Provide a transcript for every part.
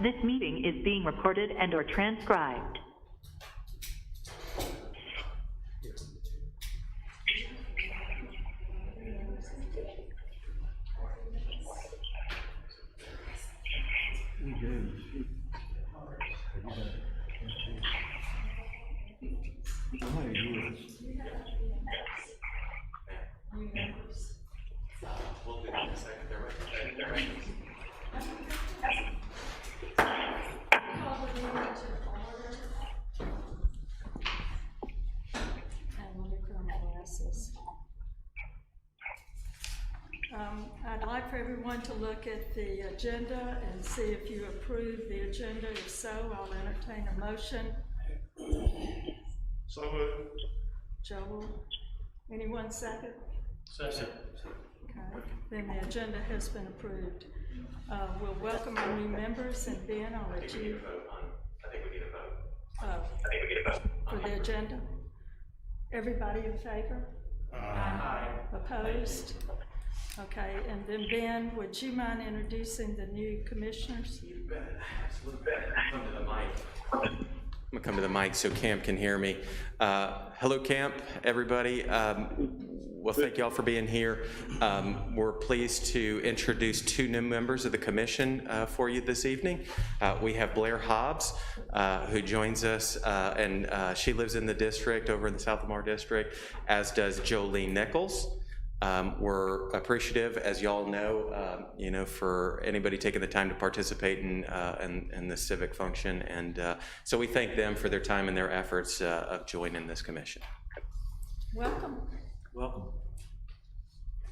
This meeting is being recorded and/or transcribed. I'd like for everyone to look at the agenda and see if you approve the agenda. If so, I'll entertain a motion. So moved. Joel, anyone second? Second. Okay, then the agenda has been approved. We'll welcome our new members, and Ben, I'll let you. I think we need a vote. I think we need a vote. For the agenda? Everybody in favor? Aye. Opposed? Okay, and then Ben, would you mind introducing the new commissioners? You bet. Absolutely. Come to the mic. I'm gonna come to the mic so Camp can hear me. Hello, Camp, everybody. Well, thank you all for being here. We're pleased to introduce two new members of the commission for you this evening. We have Blair Hobbs, who joins us, and she lives in the district, over in the South Lamar district, as does Jolie Nichols. We're appreciative, as y'all know, for anybody taking the time to participate in the civic function, and so we thank them for their time and their efforts of joining this commission. Welcome. Welcome.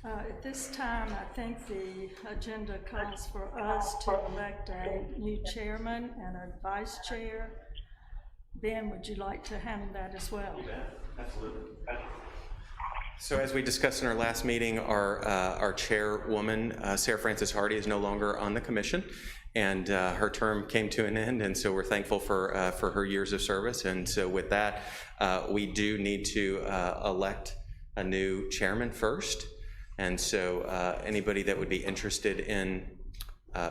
At this time, I think the agenda calls for us to elect a new chairman and a vice chair. Ben, would you like to handle that as well? You bet. Absolutely. So as we discussed in our last meeting, our chairwoman, Sarah Frances Hardy, is no longer on the commission, and her term came to an end, and so we're thankful for her years of service. And so with that, we do need to elect a new chairman first. And so anybody that would be interested in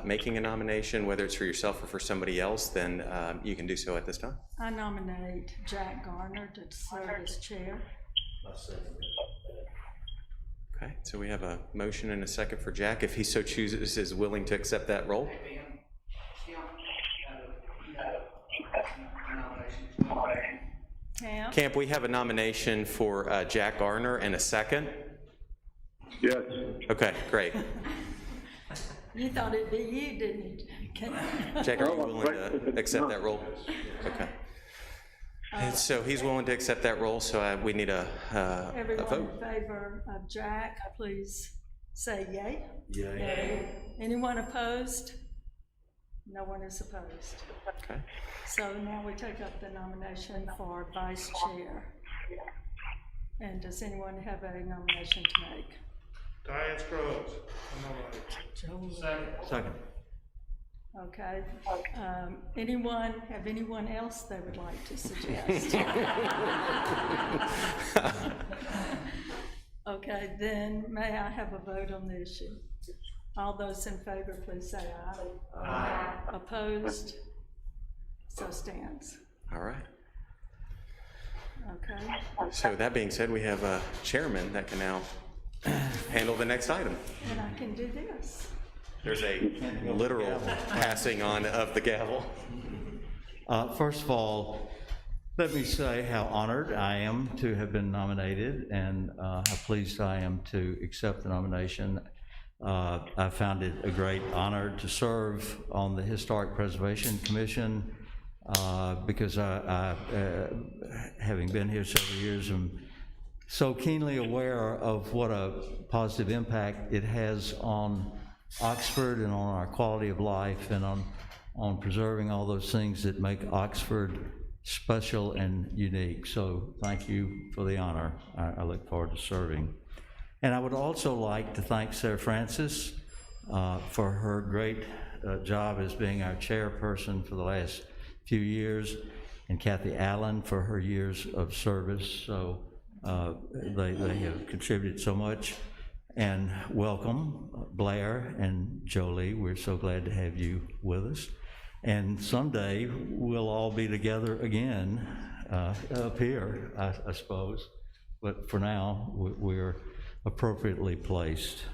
making a nomination, whether it's for yourself or for somebody else, then you can do so at this time. I nominate Jack Garner to serve as chair. Okay, so we have a motion and a second for Jack, if he so chooses, is willing to accept that role. Camp, we have a nomination for Jack Garner and a second. Yes. Okay, great. You thought it'd be you, didn't you? Jack, are you willing to accept that role? Okay. And so he's willing to accept that role, so we need a Everyone vote. in favor of Jack, please say yay. Yay. Yay. Anyone opposed? No one is opposed. Okay. So now we take up the nomination for vice chair. And does anyone have a nomination to make? Diane Scruggs. Second. Okay. Have anyone else they would like to suggest? Okay, then may I have a vote on the issue? All those in favor, please say aye. Aye. Opposed? So stands. All right. Okay. So that being said, we have a chairman that can now handle the next item. And I can do this. There's a literal passing on of the gavel. First of all, let me say how honored I am to have been nominated, and how pleased I am to accept the nomination. I found it a great honor to serve on the Historic Preservation Commission because I having been here several years, am so keenly aware of what a positive impact it has on Oxford and on our quality of life and on preserving all those things that make Oxford special and unique. So thank you for the honor. I look forward to serving. And I would also like to thank Sarah Frances for her great job as being our chairperson for the last few years, and Kathy Allen for her years of service. So they have contributed so much. And welcome, Blair and Jolie. We're so glad to have you with us. And someday, we'll all be together again up here, I suppose. But for now, we're appropriately placed.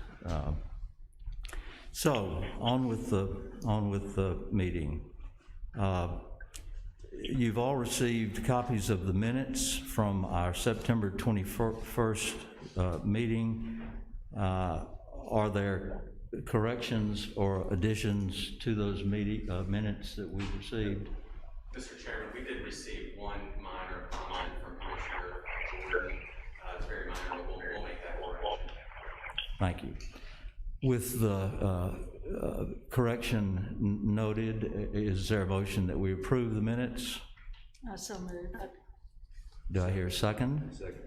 So, on with the meeting. You've all received copies of the minutes from our September 21st meeting. Are there corrections or additions to those minutes that we've received? Mr. Chairman, we did receive one minor comment from Commissioner Jordan. It's very minor, but we'll make that correction. Thank you. With the correction noted, is there a motion that we approve the minutes? So moved. Do I hear a second? Second.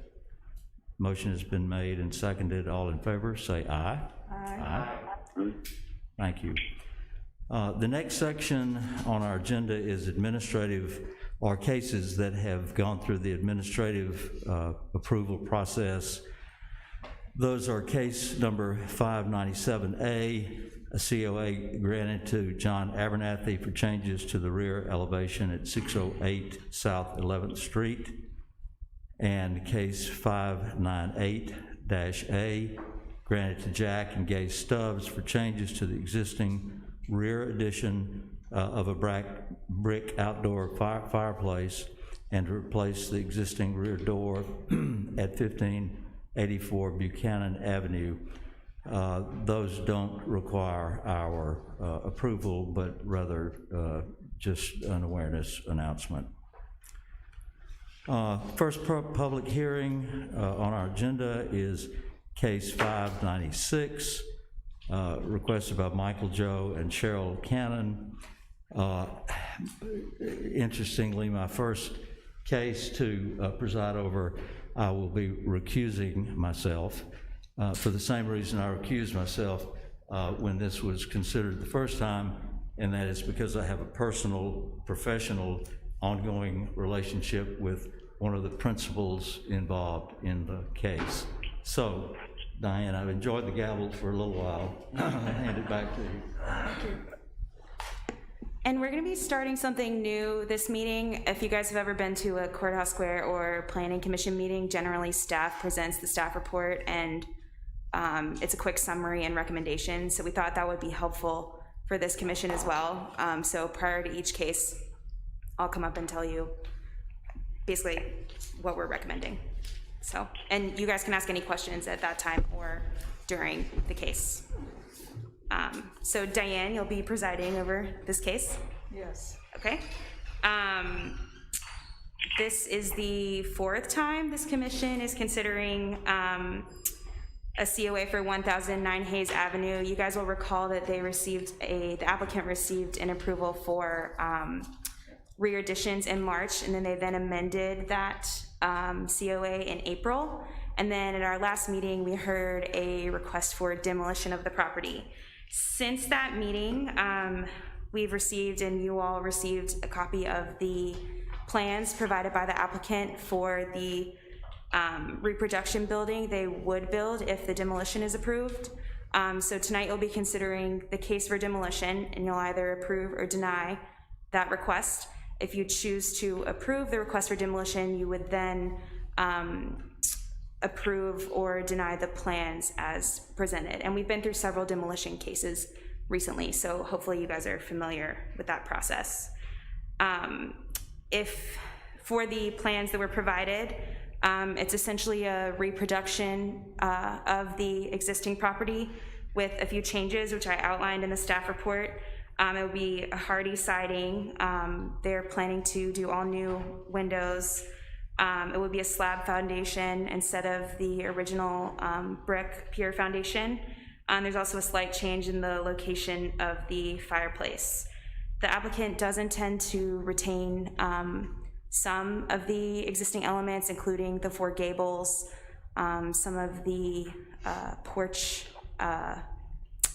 Motion has been made and seconded. All in favor, say aye. Aye. Aye. Thank you. The next section on our agenda is administrative, or cases that have gone through the administrative approval process. Those are case number 597A, a COA granted to John Abernathy for changes to the rear elevation at 608 South 11th Street, and case 598-A, granted to Jack and Gay Stubbs for changes to the existing rear addition of a brick outdoor fireplace and to replace the existing rear door at 1584 Buchanan Avenue. Those don't require our approval, but rather just an awareness announcement. First public hearing on our agenda is case 596, requested by Michael Joe and Cheryl Cannon. Interestingly, my first case to preside over, I will be recusing myself for the same reason I recused myself when this was considered the first time, and that is because I have a personal, professional, ongoing relationship with one of the principals involved in the case. So, Diane, I've enjoyed the gavel for a little while. I'll hand it back to you. Thank you. And we're going to be starting something new this meeting. If you guys have ever been to a courthouse square or planning commission meeting, generally staff presents the staff report, and it's a quick summary and recommendation. So we thought that would be helpful for this commission as well. So prior to each case, I'll come up and tell you basically what we're recommending. So, and you guys can ask any questions at that time or during the case. So Diane, you'll be presiding over this case? Yes. Okay. This is the fourth time this commission is considering a COA for 1009 Hayes Avenue. You guys will recall that they received the applicant received an approval for rear additions in March, and then they amended that COA in April. And then at our last meeting, we heard a request for demolition of the property. Since that meeting, we've received, and you all received, a copy of the plans provided by the applicant for the reproduction building they would build if the demolition is approved. So tonight you'll be considering the case for demolition, and you'll either approve or deny that request. If you choose to approve the request for demolition, you would then approve or deny the plans as presented. And we've been through several demolition cases recently, so hopefully you guys are familiar with that process. If for the plans that were provided, it's essentially a reproduction of the existing property with a few changes, which I outlined in the staff report. It would be a hardy siding. They're planning to do all new windows. It would be a slab foundation instead of the original brick pier foundation. There's also a slight change in the location of the fireplace. The applicant does intend to retain some of the existing elements, including the four gables, some of the porch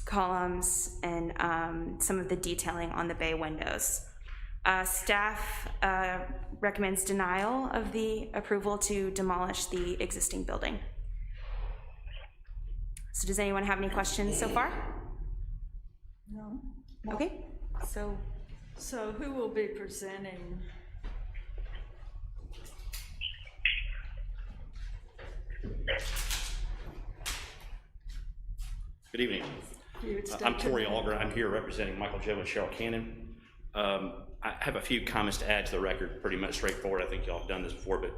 columns, and some of the detailing on the bay windows. Staff recommends denial of the approval to demolish the existing building. So does anyone have any questions so far? No. Okay, so So who will be presenting? Good evening. I'm Torrey Alger. I'm here representing Michael Joe and Cheryl Cannon. I have a few comments to add to the record, pretty much straightforward. I think y'all have done this before, but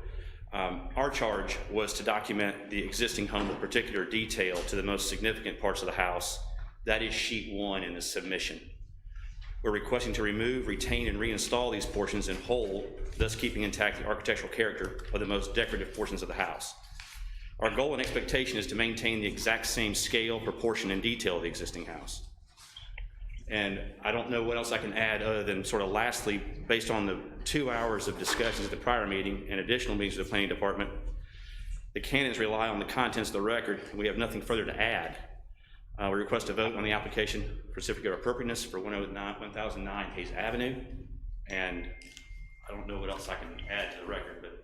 our charge was to document the existing home with particular detail to the most significant parts of the house. That is sheet 1 in the submission. We're requesting to remove, retain, and reinstall these portions in whole, thus keeping intact the architectural character of the most decorative portions of the house. Our goal and expectation is to maintain the exact same scale, proportion, and detail of the existing house. And I don't know what else I can add other than sort of lastly, based on the 2 hours of discussions at the prior meeting and additional meetings with the planning department, the Cannons rely on the contents of the record, and we have nothing further to add. We request a vote on the application for certificate of appropriateness for 1009 Hayes Avenue, and I don't know what else I can add to the record, but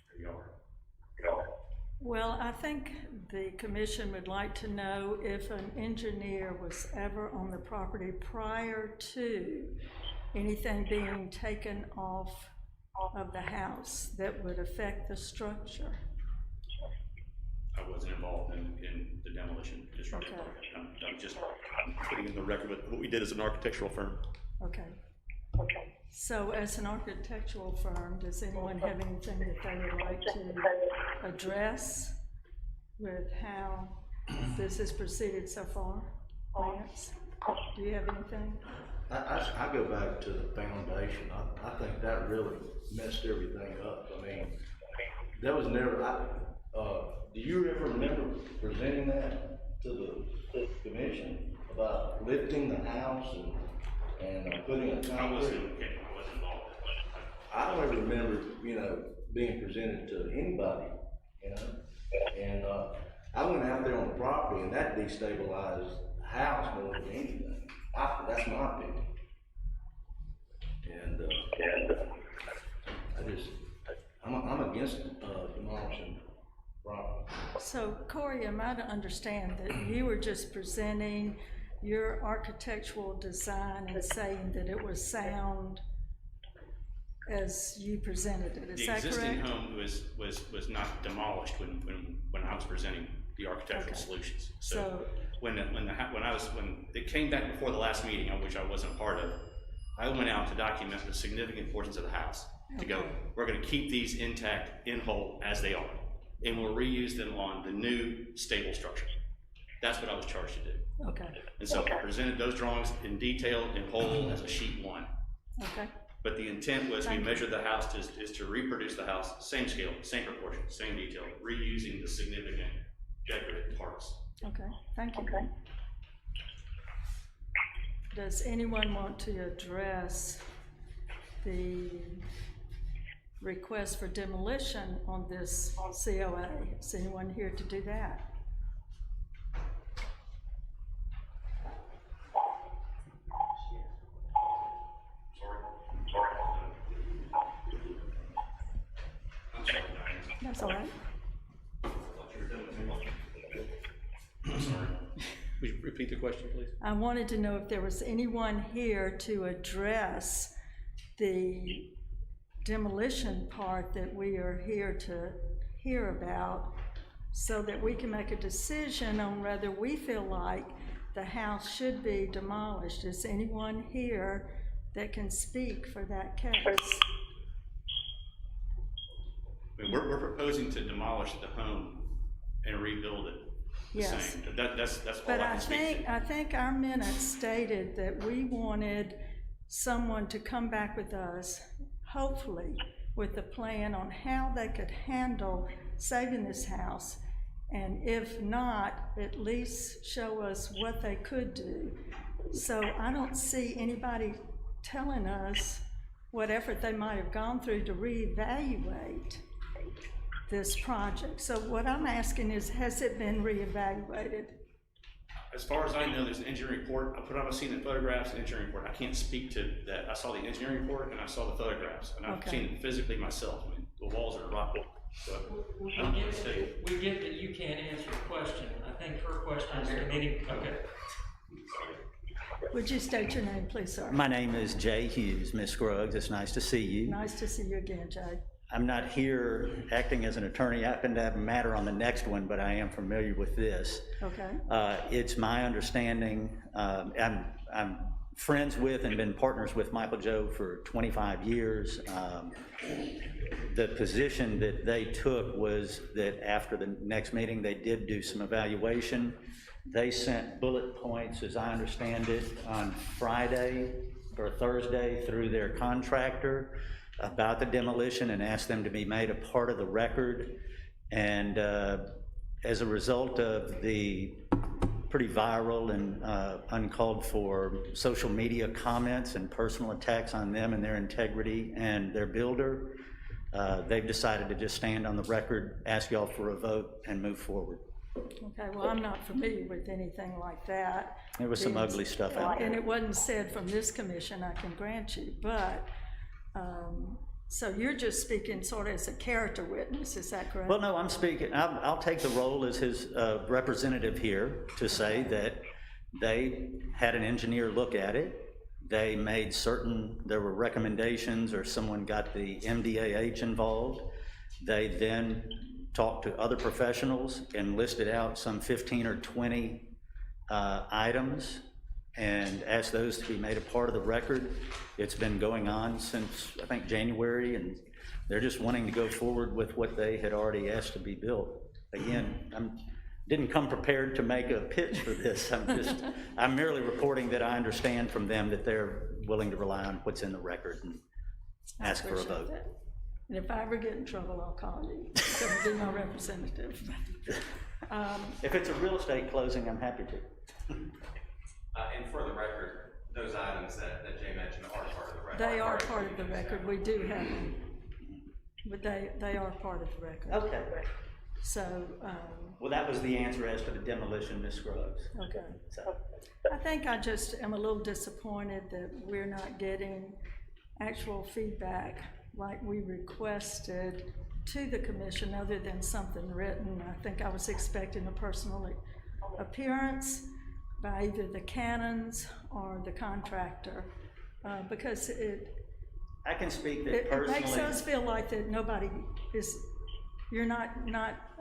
there you are. Well, I think the commission would like to know if an engineer was ever on the property prior to anything being taken off of the house that would affect the structure. I wasn't involved in the demolition. Okay. I'm just putting in the record what we did as an architectural firm. Okay. So as an architectural firm, does anyone have anything that they would like to address with how this has proceeded so far? Lance, do you have anything? I go back to the foundation. I think that really messed everything up. I mean, that was never, do you ever remember presenting that to the commission about lifting the house and putting a concrete? I wasn't involved. I don't ever remember, being presented to anybody, and I went out there on the property and that destabilized the house more than anything. That's my opinion. And I'm against demolishing property. So Corey, am I to understand that you were just presenting your architectural design and saying that it was sound as you presented it? Is that correct? The existing home was not demolished when I was presenting the architectural solutions. So when it came back before the last meeting, which I wasn't a part of, I went out to document the significant portions of the house. To go, we're going to keep these intact, in whole, as they are, and we'll reuse them on the new stable structure. That's what I was charged to do. Okay. And so I presented those drawings in detail, in whole, as a sheet 1. Okay. But the intent was we measured the house is to reproduce the house, same scale, same proportion, same detail, reusing the significant decorative parts. Okay, thank you. Okay. Does anyone want to address the request for demolition on this COA? Is anyone here to do that? That's all right. I'm sorry. Would you repeat the question, please? I wanted to know if there was anyone here to address the demolition part that we are here to hear about, so that we can make a decision on whether we feel like the house should be demolished. Is anyone here that can speak for that case? I mean, we're proposing to demolish the home and rebuild it the Yes. same. That's all But I can speak to. I think our minutes stated that we wanted someone to come back with us, hopefully, with a plan on how they could handle saving this house. And if not, at least show us what they could do. So I don't see anybody telling us what effort they might have gone through to reevaluate this project. So what I'm asking is, has it been reevaluated? As far as I know, there's an engineering report. I've seen the photographs and engineering report. I can't speak to that. I saw the engineering report and I saw the photographs, and I've seen it physically myself. I mean, the walls are rock. We get that you can't answer the question. I think her question is, okay. Would you state your name, please, sir? My name is Jay Hughes, Ms. Scruggs. It's nice to see you. Nice to see you again, Jay. I'm not here acting as an attorney. I happen to have a matter on the next one, but I am familiar with this. Okay. It's my understanding, I'm friends with and been partners with Michael Joe for 25 years. The position that they took was that after the next meeting, they did do some evaluation. They sent bullet points, as I understand it, on Friday or Thursday through their contractor about the demolition and asked them to be made a part of the record. And as a result of the pretty viral and uncalled for social media comments and personal attacks on them and their integrity and their builder, they've decided to just stand on the record, ask y'all for a vote, and move forward. Okay, well, I'm not familiar with anything like that. There was some ugly stuff out there. And it wasn't said from this commission, I can grant you, but, so you're just speaking sort of as a character witness, is that correct? Well, no, I'm speaking, I'll take the role as his representative here to say that they had an engineer look at it. They made certain, there were recommendations, or someone got the MDAH involved. They then talked to other professionals and listed out some 15 or 20 items and asked those to be made a part of the record. It's been going on since, I think, January, and they're just wanting to go forward with what they had already asked to be built. Again, didn't come prepared to make a pitch for this. I'm merely reporting that I understand from them that they're willing to rely on what's in the record and ask for a vote. That. And if I ever get in trouble, I'll call you. So be my representative. If it's a real estate closing, I'm happy to. And for the record, those items that Jay mentioned are part of the record. They are part of the record. We do have them. But they are part of the record. Okay. So. Well, that was the answer as to the demolition, Ms. Scruggs. Okay. So I think I just am a little disappointed that we're not getting actual feedback like we requested to the commission other than something written. I think I was expecting a personal appearance by either the canons or the contractor, because I can speak that personally. It makes us feel like that nobody is, you're not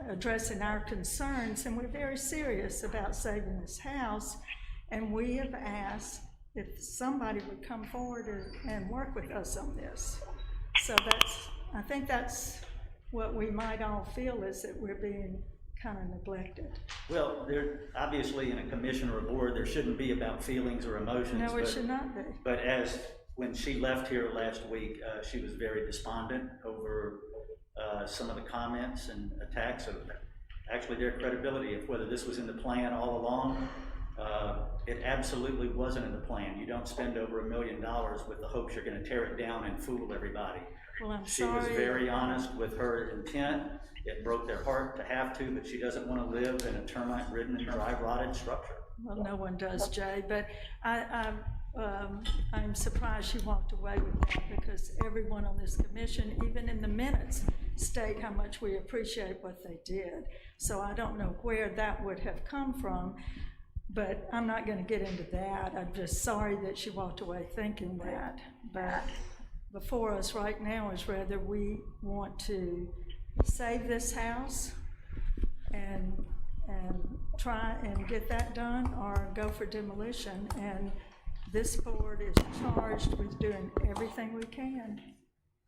addressing our concerns, and we're very serious about saving this house, and we have asked if somebody would come forward and work with us on this. So I think that's what we might all feel, is that we're being kind of neglected. Well, obviously in a commission or a board, there shouldn't be about feelings or emotions. No, it should not be. But when she left here last week, she was very despondent over some of the comments and attacks of actually their credibility of whether this was in the plan all along. It absolutely wasn't in the plan. You don't spend over $1 million with the hopes you're going to tear it down and fool everybody. Well, She was very honest with her intent. It broke their heart to have to, but she doesn't want to live in a termite-ridden and dry-rotted structure. Well, no one does, Jay, but I'm surprised she walked away with that, because everyone on this commission, even in the minutes, state how much we appreciate what they did. So I don't know where that would have come from, but I'm not going to get into that. I'm just sorry that she walked away thinking that. But before us right now is whether we want to save this house and try and get that done, or go for demolition. And this board is charged with doing everything we can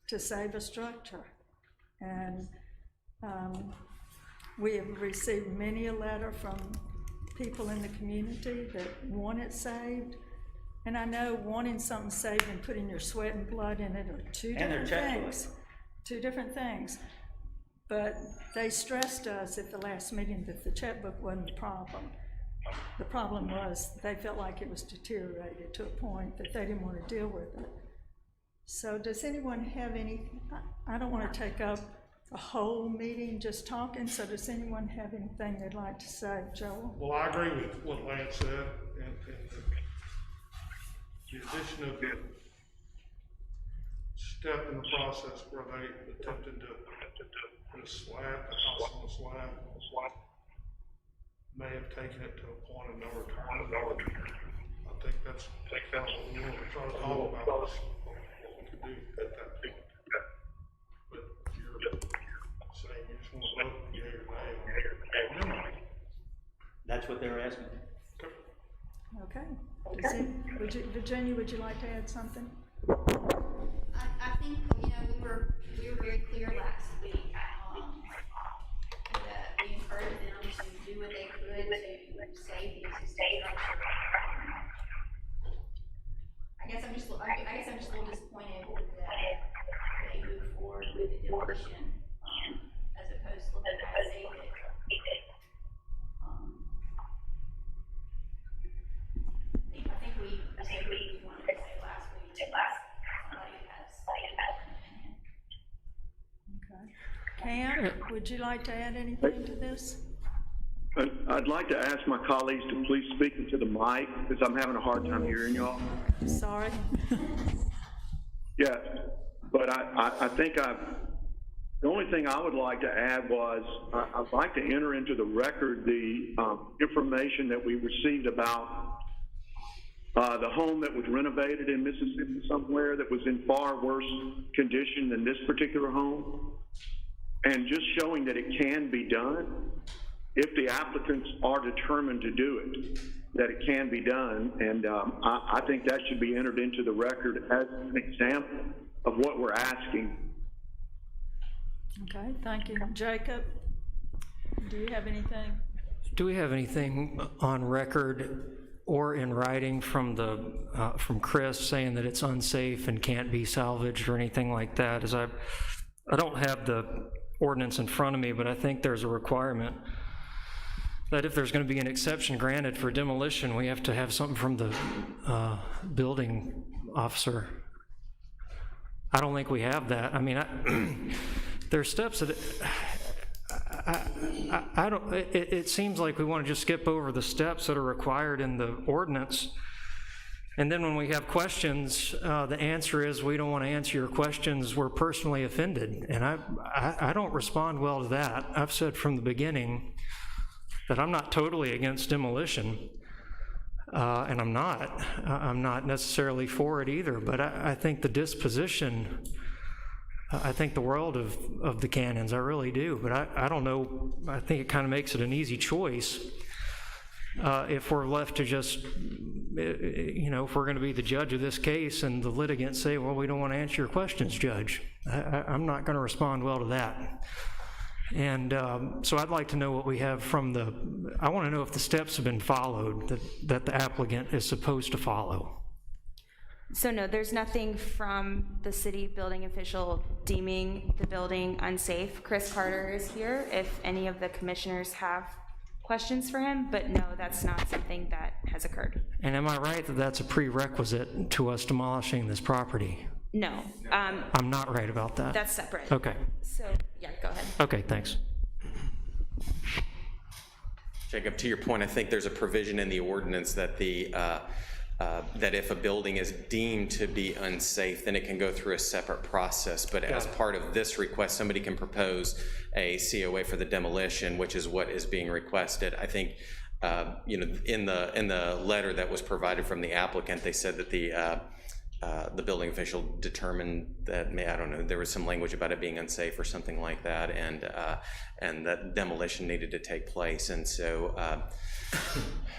to save a structure. And we have received many a letter from people in the community that want it saved. And I know wanting something saved and putting your sweat and blood in it are two different things. Two different things. But they stressed us at the last meeting that the checkbook wasn't the problem. The problem was they felt like it was deteriorated to a point that they didn't want to deal with it. So does anyone have any, I don't want to take up a whole meeting just talking, so does anyone have anything they'd like to say? Joel? Well, I agree with what Lance said, and the addition of the step in the process where they attempted to put a slab, the house on a slab, may have taken it to a point of no return. I think that's what we want to try to talk about, is what we could do at that point. But if you're saying you just want to vote, yea or nay on it. That's what they're asking. Okay. Virginia, would you like to add something? I think, you know, we were very clear last week, that we encouraged them to do what they could to save the existing structure. I guess I'm just a little disappointed that they moved forward with the demolition, as opposed to looking at save it. I think we said what we wanted to say last week. Somebody has an opinion. Okay. Cam, would you like to add anything to this? I'd like to ask my colleagues to please speak into the mic, because I'm having a hard time hearing y'all. Sorry. Yes, but I think the only thing I would like to add was, I'd like to enter into the record the information that we received about the home that was renovated in Mississippi somewhere that was in far worse condition than this particular home, and just showing that it can be done if the applicants are determined to do it, that it can be done. And I think that should be entered into the record as an example of what we're asking. Okay, thank you. Jacob, do you have anything? Do we have anything on record or in writing from from Chris saying that it's unsafe and can't be salvaged or anything like that? As I don't have the ordinance in front of me, but I think there's a requirement that if there's going to be an exception granted for demolition, we have to have something from the building officer. I don't think we have that. I mean, there's steps that I don't. It seems like we want to just skip over the steps that are required in the ordinance, and then when we have questions, the answer is we don't want to answer your questions. We're personally offended, and I don't respond well to that. I've said from the beginning that I'm not totally against demolition, and I'm not necessarily for it either, but I think the disposition, I think the world of the cannons, I really do, but I don't know, I think it kind of makes it an easy choice if we're left to just, you know, if we're going to be the judge of this case and the litigants say, well, we don't want to answer your questions, Judge. I'm not going to respond well to that. And so I'd like to know what we have from I want to know if the steps have been followed that the applicant is supposed to follow. So no, there's nothing from the city building official deeming the building unsafe. Chris Carter is here if any of the commissioners have questions for him, but no, that's not something that has occurred. And am I right that that's a prerequisite to us demolishing this property? No. I'm not right about that. That's separate. Okay. So, yeah, go ahead. Okay, thanks. Jacob, to your point, I think there's a provision in the ordinance that that if a building is deemed to be unsafe, then it can go through a separate process. But as part of this request, somebody can propose a COA for the demolition, which is what is being requested. I think, you know, in the letter that was provided from the applicant, they said that the building official determined that, I don't know, there was some language about it being unsafe or something like that, and that demolition needed to take place. And so,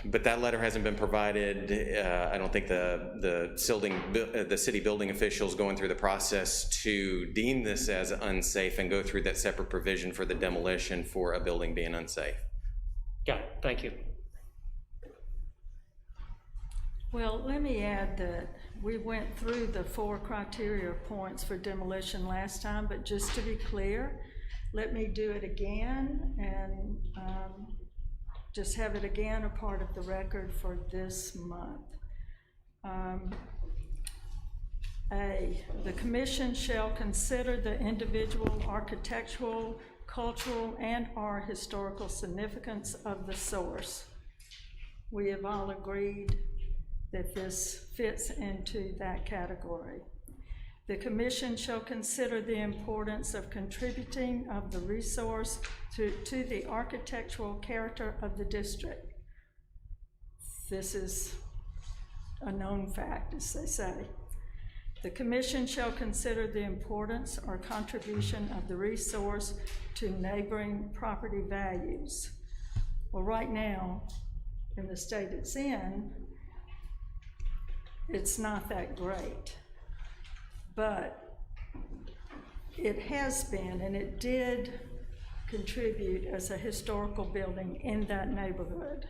but that letter hasn't been provided. I don't think the city building officials going through the process to deem this as unsafe and go through that separate provision for the demolition for a building being unsafe. Got it, thank you. Well, let me add that we went through the 4 criteria points for demolition last time, but just to be clear, let me do it again and just have it again a part of the record for this month. A, the commission shall consider the individual architectural, cultural, and/or historical significance of the source. We have all agreed that this fits into that category. The commission shall consider the importance of contributing of the resource to the architectural character of the district. This is a known fact, as they say. The commission shall consider the importance or contribution of the resource to neighboring property values. Well, right now, in the state it's in, it's not that great. But it has been, and it did contribute as a historical building in that neighborhood.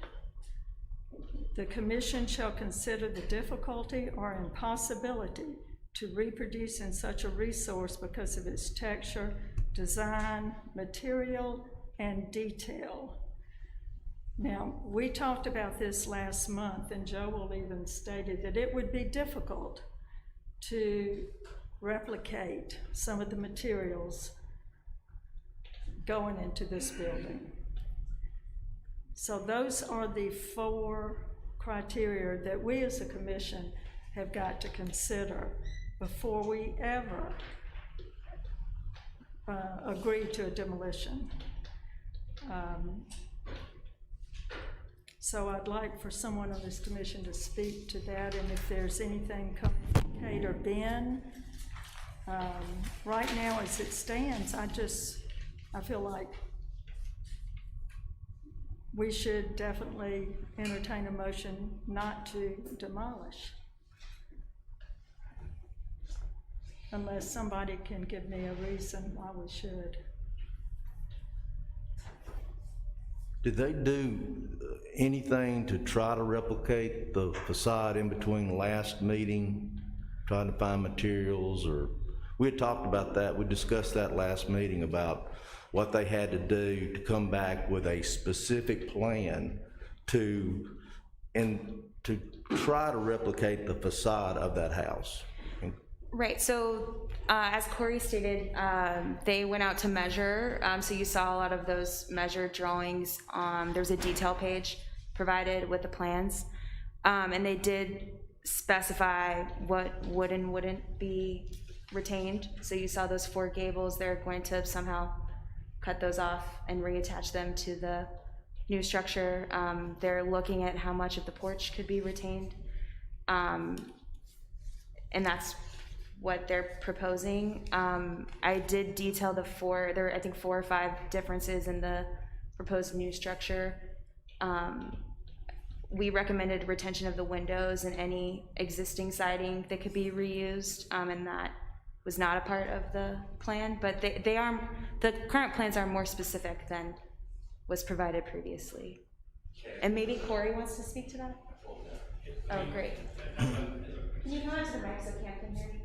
The commission shall consider the difficulty or impossibility to reproduce in such a resource because of its texture, design, material, and detail. Now, we talked about this last month, and Joel even stated that it would be difficult to replicate some of the materials going into this building. So those are the 4 criteria that we as a commission have got to consider before we ever agree to a demolition. So I'd like for someone on this commission to speak to that, and if there's anything coming from Kate or Ben. Right now, as it stands, I feel like we should definitely entertain a motion not to demolish. Unless somebody can give me a reason why we should. Did they do anything to try to replicate the facade in between the last meeting, trying to find materials, or we had talked about that, we discussed that last meeting about what they had to do to come back with a specific plan to try to replicate the facade of that house. Right, so as Corey stated, they went out to measure, so you saw a lot of those measured drawings. There's a detail page provided with the plans, and they did specify what would and wouldn't be retained. So you saw those 4 gables. They're going to somehow cut those off and reattach them to the new structure. They're looking at how much of the porch could be retained, and that's what they're proposing. I did detail there are I think 4 or 5 differences in the proposed new structure. We recommended retention of the windows and any existing siding that could be reused, and that was not a part of the plan, but the current plans are more specific than was provided previously. And maybe Corey wants to speak to that? Oh, great. Can you come on to the mic so Cam can hear you?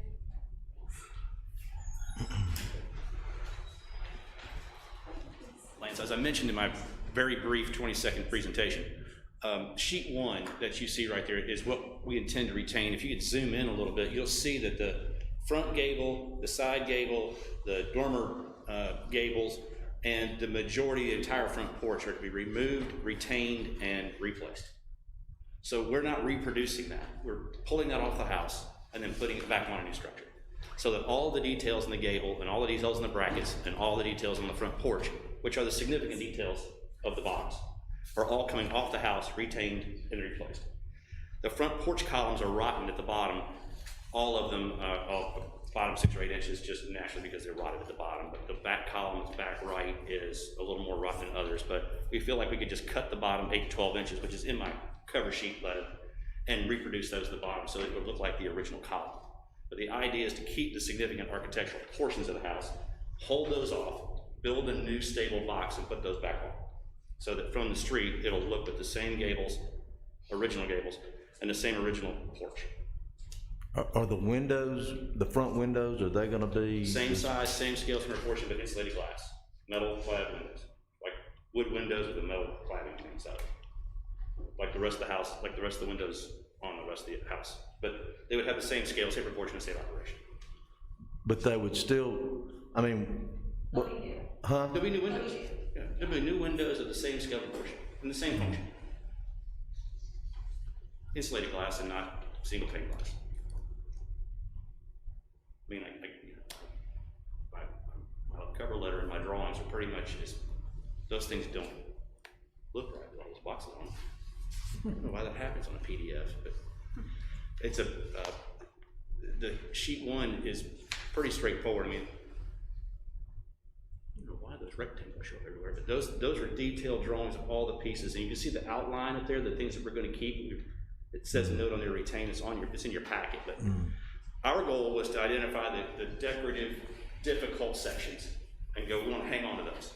Lance, as I mentioned in my very brief 20-second presentation, sheet 1 that you see right there is what we intend to retain. If you could zoom in a little bit, you'll see that the front gable, the side gable, the dormer gables, and the majority of the entire front porch are to be removed, retained, and replaced. So we're not reproducing that. We're pulling that off the house and then putting it back on a new structure. So that all the details in the gable and all the details in the brackets and all the details on the front porch, which are the significant details of the bottoms, are all coming off the house, retained, and replaced. The front porch columns are rotten at the bottom. All of them, bottom 6 or 8 inches, just naturally because they're rotted at the bottom. But the back column, the back right, is a little more rotten than others. But we feel like we could just cut the bottom 8 to 12 inches, which is in my cover sheet letter, and reproduce those at the bottom so it would look like the original column. But the idea is to keep the significant architectural portions of the house, hold those off, build a new stable box, and put those back on. So that from the street, it'll look with the same gables, original gables, and the same original porch. Are the windows, the front windows, are they gonna be? Same size, same scale from proportion, but insulated glass, metal clad windows, like wood windows with a metal cladding on the inside. Like the rest of the house, like the rest of the windows on the rest of the house. But they would have the same scale, same proportion, and same operation. But they would still, I mean, what, huh? There'll be new windows. Yeah, there'll be new windows of the same scale proportion and the same function. Insulated glass and not single pane glass. I mean, my cover letter and my drawings are pretty much just, those things don't look right with all those boxes on them. I don't know why that happens on a PDF, but It's the sheet one is pretty straightforward. I mean, I don't know why those rectangles show up everywhere, but those are detailed drawings of all the pieces, and you can see the outline up there, the things that we're going to keep. It says a note on there to retain. It's in your packet, but our goal was to identify the decorative, difficult sections and go, we want to hang on to those,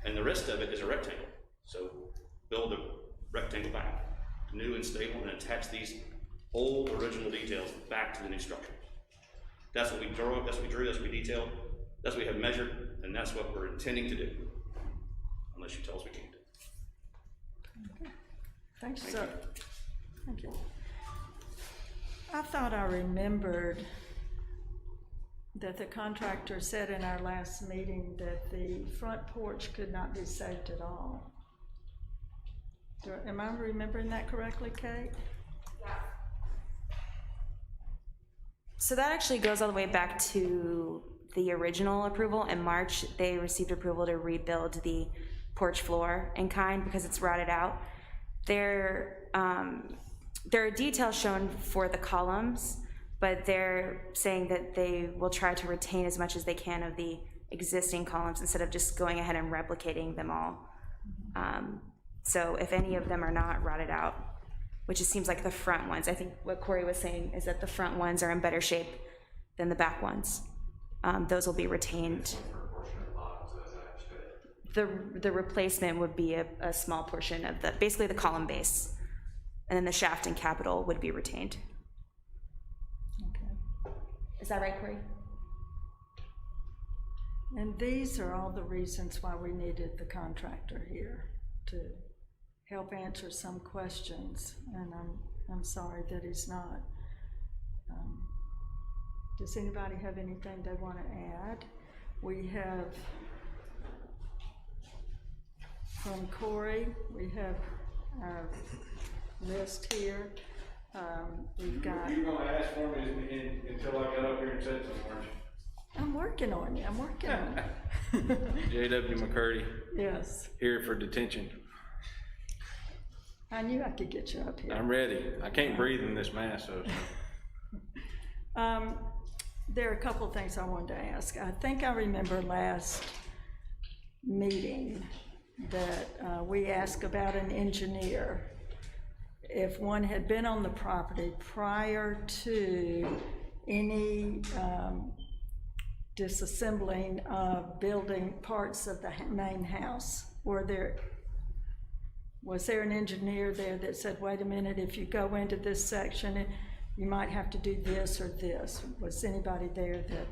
and the rest of it is a rectangle. So build a rectangle back, new and stable, and attach these old original details back to the new structure. That's what we drew, that's what we drew, that's what we detailed, that's what we have measured, and that's what we're intending to do, unless you tell us we can't. Okay. Thanks, sir. Thank you. I thought I remembered that the contractor said in our last meeting that the front porch could not be saved at all. Am I remembering that correctly, Kate? Yeah. So that actually goes all the way back to the original approval. In March, they received approval to rebuild the porch floor in kind because it's rotted out. There are details shown for the columns, but they're saying that they will try to retain as much as they can of the existing columns instead of just going ahead and replicating them all. So if any of them are not rotted out, which it seems like the front ones, I think what Corey was saying is that the front ones are in better shape than the back ones. Those will be retained. The replacement would be a small portion of basically the column base, and then the shaft and capital would be retained. Okay. Is that right, Corey? And these are all the reasons why we needed the contractor here to help answer some questions, and I'm sorry that he's not. Does anybody have anything they want to add? We have, from Corey, we have our list here. We've got. You were going to ask for me until I got up here and said something, weren't you? I'm working on you. I'm working on you. J.W. McCurdy. Yes. Here for detention. I knew I could get you up here. I'm ready. I can't breathe in this mass, so. There are a couple of things I wanted to ask. I think I remember last meeting that we asked about an engineer. If one had been on the property prior to any disassembling of building parts of the main house, was there an engineer there that said, wait a minute, if you go into this section, you might have to do this or this? Was anybody there that?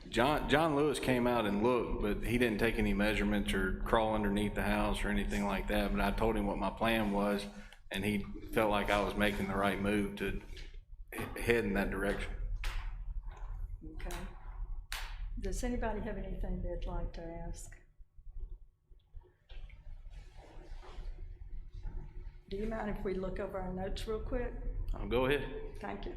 John Lewis came out and looked, but he didn't take any measurements or crawl underneath the house or anything like that. But I told him what my plan was, and he felt like I was making the right move to head in that direction. Okay. Does anybody have anything they'd like to ask? Do you mind if we look over our notes real quick? I'll go ahead. Thank you.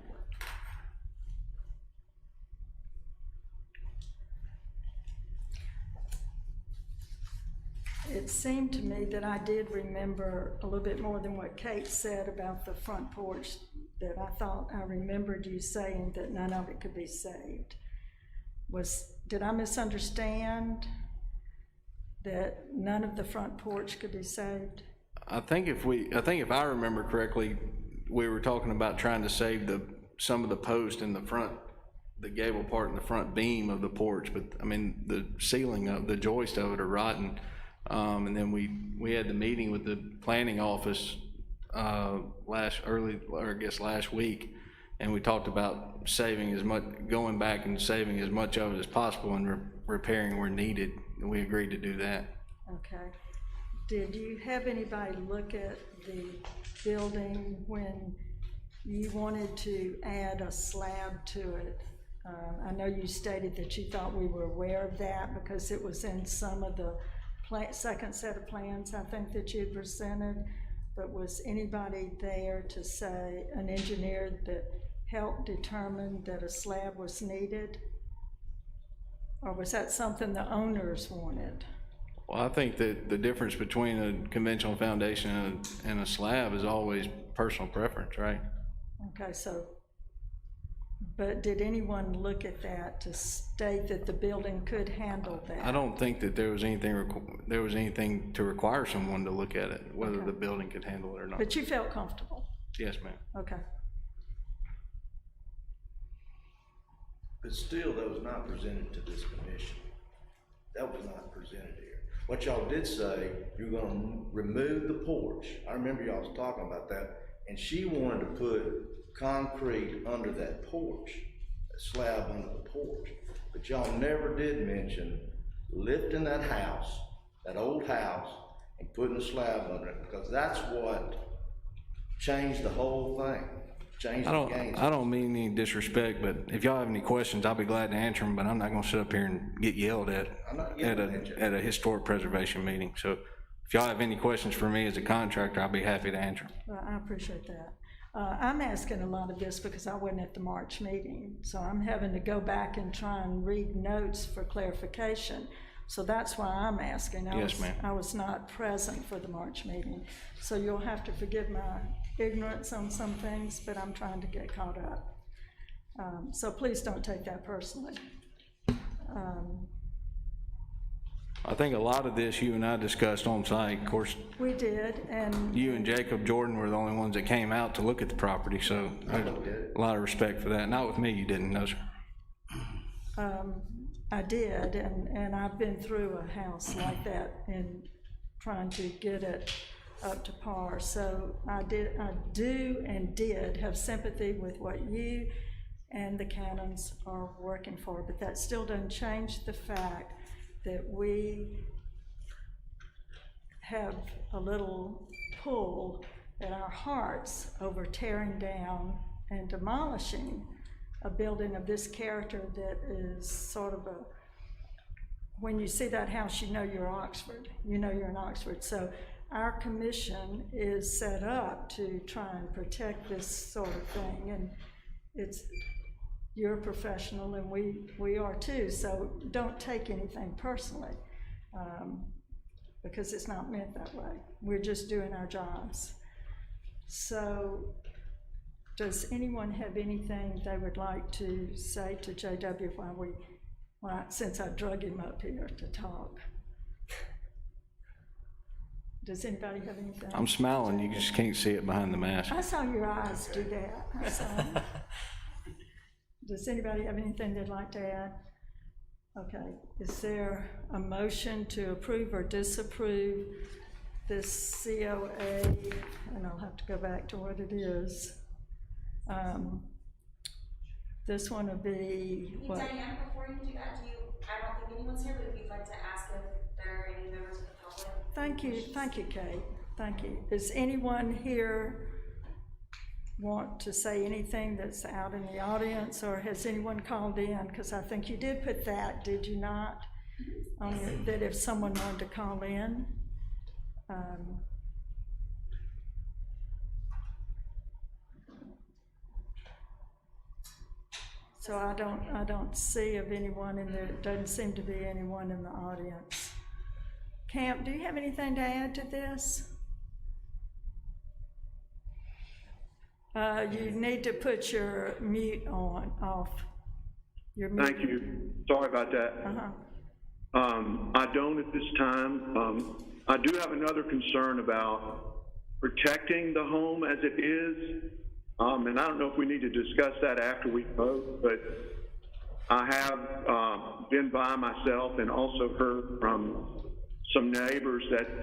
It seemed to me that I did remember a little bit more than what Kate said about the front porch, that I thought I remembered you saying that none of it could be saved. Did I misunderstand that none of the front porch could be saved? I think if I remember correctly, we were talking about trying to save some of the post in the front, the gable part in the front beam of the porch, but I mean the ceiling of the joist of it are rotten. And then we had the meeting with the planning office last week, and we talked about saving as much, going back and saving as much of it as possible and repairing where needed, and we agreed to do that. Okay. Did you have anybody look at the building when you wanted to add a slab to it? I know you stated that you thought we were aware of that because it was in some of the second set of plans, I think, that you presented, but was anybody there to say, an engineer that helped determine that a slab was needed? Or was that something the owners wanted? Well, I think that the difference between a conventional foundation and a slab is always personal preference, right? Okay, so, but did anyone look at that to state that the building could handle that? I don't think that there was anything to require someone to look at it, whether the building could handle it or not. But you felt comfortable? Yes, ma'am. Okay. But still, that was not presented to this commission. That was not presented here. What y'all did say, you're gonna remove the porch. I remember y'all was talking about that, and she wanted to put concrete under that porch, a slab under the porch. But y'all never did mention lifting that house, that old house, and putting a slab under it, because that's what changed the whole thing. Changed the game. I don't mean any disrespect, but if y'all have any questions, I'll be glad to answer them, but I'm not gonna sit up here and get yelled at at a historic preservation meeting. So if y'all have any questions for me as a contractor, I'll be happy to answer them. Well, I appreciate that. I'm asking a lot of this because I wasn't at the March meeting, so I'm having to go back and try and read notes for clarification. So that's why I'm asking. Yes, ma'am. I was not present for the March meeting, so you'll have to forgive my ignorance on some things, but I'm trying to get caught up. So please don't take that personally. I think a lot of this you and I discussed on site. Of course, We did, and you and Jacob Jordan were the only ones that came out to look at the property, so there's a lot of respect for that. Not with me, you didn't, no, sir. I did, and I've been through a house like that and trying to get it up to par. So I do and did have sympathy with what you and the Cannons are working for, but that still doesn't change the fact that we have a little pull at our hearts over tearing down and demolishing a building of this character that is sort of a, when you see that house, you know you're Oxford, you know you're in Oxford. So our commission is set up to try and protect this sort of thing, and you're a professional and we are too, so don't take anything personally, because it's not meant that way. We're just doing our jobs. So does anyone have anything they would like to say to JW since I drug him up here to talk? Does anybody have anything? I'm smiling, you just can't see it behind the mask. I saw your eyes do that. I saw them. Does anybody have anything they'd like to add? Okay, is there a motion to approve or disapprove this COA? And I'll have to go back to what it is. This one would be what? Diane, before you do that, I don't think anyone's here, but if you'd like to ask if there are any members of the public. Thank you, Kate, thank you. Does anyone here want to say anything that's out in the audience, or has anyone called in? Because I think you did put that, did you not? That if someone wanted to call in. So I don't see of anyone in there. It doesn't seem to be anyone in the audience. Camp, do you have anything to add to this? You need to put your mute off. Your mute. Thank you. Sorry about that. I don't at this time. I do have another concern about protecting the home as it is. And I don't know if we need to discuss that after we vote, but I have been by myself and also heard from some neighbors that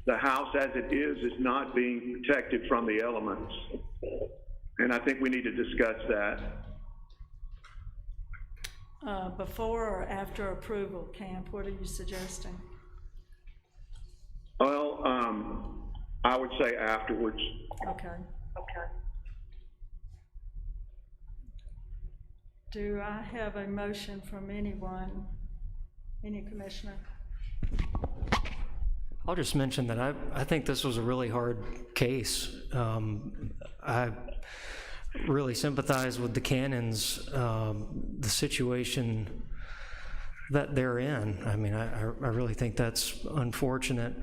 the house as it is not being protected from the elements. And I think we need to discuss that. Before or after approval, Camp, what are you suggesting? Well, I would say afterwards. Okay. Do I have a motion from anyone, any commissioner? I'll just mention that I think this was a really hard case. I really sympathize with the Cannons, the situation that they're in. I mean, I really think that's unfortunate.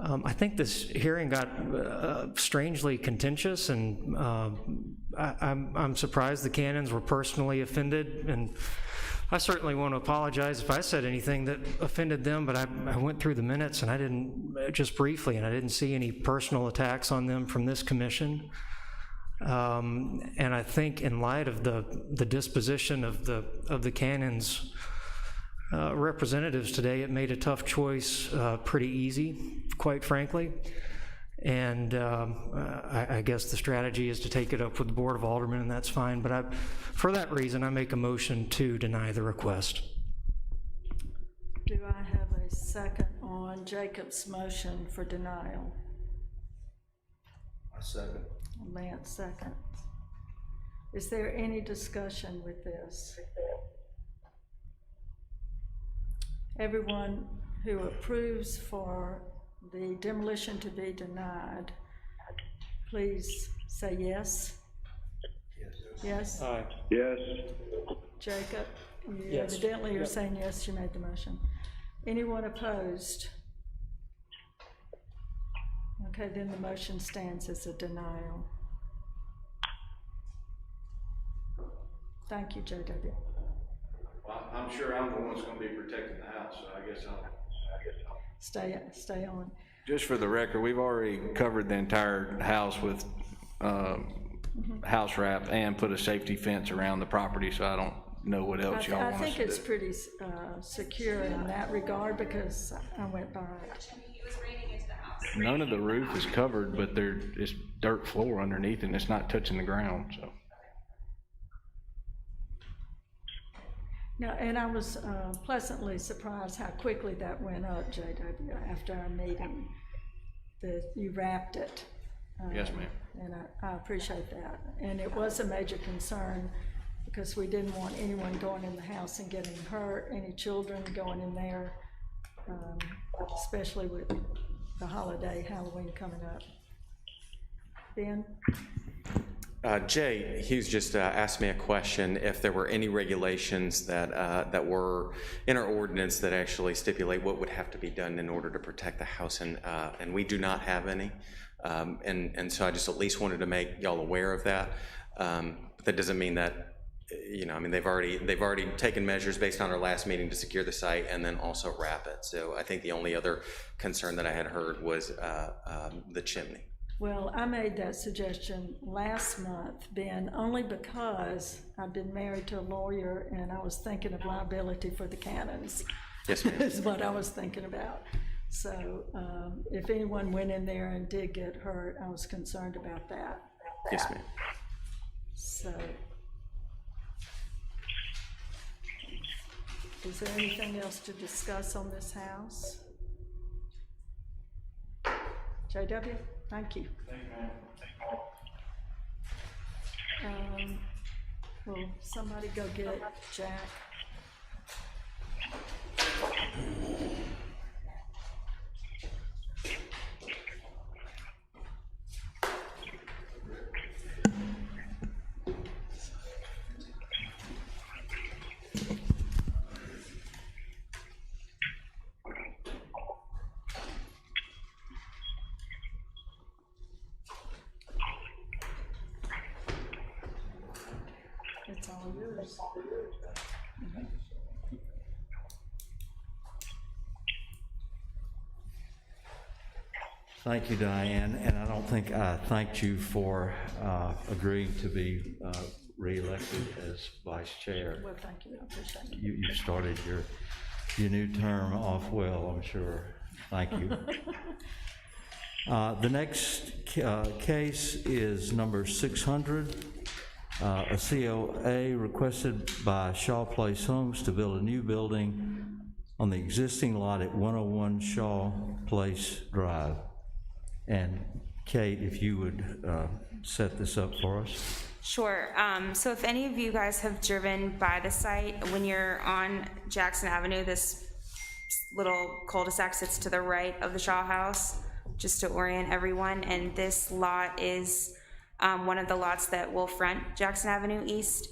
I think this hearing got strangely contentious, and I'm surprised the Cannons were personally offended, and I certainly want to apologize if I said anything that offended them, but I went through the minutes and I didn't, just briefly, and I didn't see any personal attacks on them from this commission. And I think in light of the disposition of the Cannons representatives today, it made a tough choice pretty easy, quite frankly. And I guess the strategy is to take it up with the Board of Aldermen, and that's fine. But for that reason, I make a motion to deny the request. Do I have a second on Jacob's motion for denial? I second. Lance seconds. Is there any discussion with this? Everyone who approves for the demolition to be denied, please say yes. Yes? Aye. Yes. Jacob, you Yes. evidently are saying yes, you made the motion. Anyone opposed? Okay, then the motion stands as a denial. Thank you, JW. Well, I'm sure I'm the one that's gonna be protecting the house, so I guess I'll. Stay on. Just for the record, we've already covered the entire house with house wrap and put a safety fence around the property, so I don't know what else y'all I want us think to it's do. pretty secure in that regard because I went by it. None of the roof is covered, but it's dirt floor underneath and it's not touching the ground, so. No, and I was pleasantly surprised how quickly that went up, JW, after our meeting, that you wrapped it. Yes, ma'am. And I appreciate that. And it was a major concern because we didn't want anyone going in the house and getting hurt, any children going in there, especially with the holiday, Halloween coming up. Ben? Jay Hughes just asked me a question, if there were any regulations that were in our ordinance that actually stipulate what would have to be done in order to protect the house, and we do not have any. And so I just at least wanted to make y'all aware of that. But that doesn't mean that, you know, I mean, they've already taken measures based on our last meeting to secure the site and then also wrap it. So I think the only other concern that I had heard was the chimney. Well, I made that suggestion last month, Ben, only because I've been married to a lawyer and I was thinking of liability for the Cannons. Yes, ma'am. Is what I was thinking about. So if anyone went in there and did get hurt, I was concerned about that. Yes, ma'am. So, is there anything else to discuss on this house? JW? Thank you. Will somebody go get Jack? It's all yours. Thank you, Diane, and I don't think I thanked you for agreeing to be re-elected as vice chair. Well, thank you, I appreciate it. You started your new term off well, I'm sure. Thank you. The next case is number 600, a COA requested by Shaw Place Homes to build a new building on the existing lot at 101 Shaw Place Drive. And Kate, if you would set this up for us. Sure. So if any of you guys have driven by the site, when you're on Jackson Avenue, this little cul-de-sac sits to the right of the Shaw House, just to orient everyone. And this lot is one of the lots that will front Jackson Avenue East.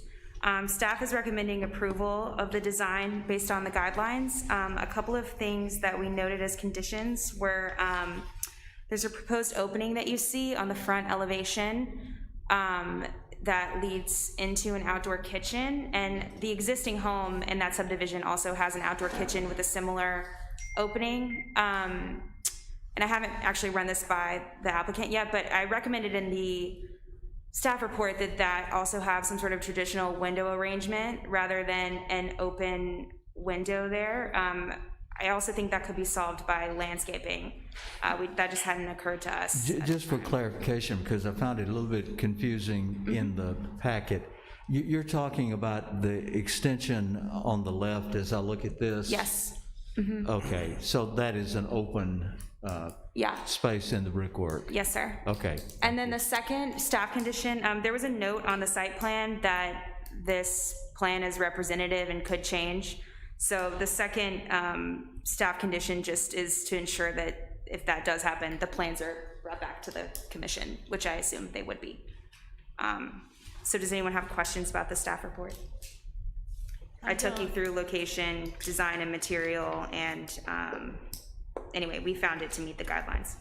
Staff is recommending approval of the design based on the guidelines. A couple of things that we noted as conditions were, there's a proposed opening that you see on the front elevation that leads into an outdoor kitchen, and the existing home in that subdivision also has an outdoor kitchen with a similar opening. And I haven't actually run this by the applicant yet, but I recommended in the staff report that that also have some sort of traditional window arrangement rather than an open window there. I also think that could be solved by landscaping. That just hadn't occurred to us. Just for clarification, because I found it a little bit confusing in the packet, you're talking about the extension on the left as I look at this? Yes. Okay, so that is an open space in the brickwork? Yes, sir. Okay. And then the second staff condition, there was a note on the site plan that this plan is representative and could change. So the second staff condition just is to ensure that if that does happen, the plans are brought back to the commission, which I assume they would be. So does anyone have questions about the staff report? I took you through location, design, and material, and anyway, we found it to meet the guidelines.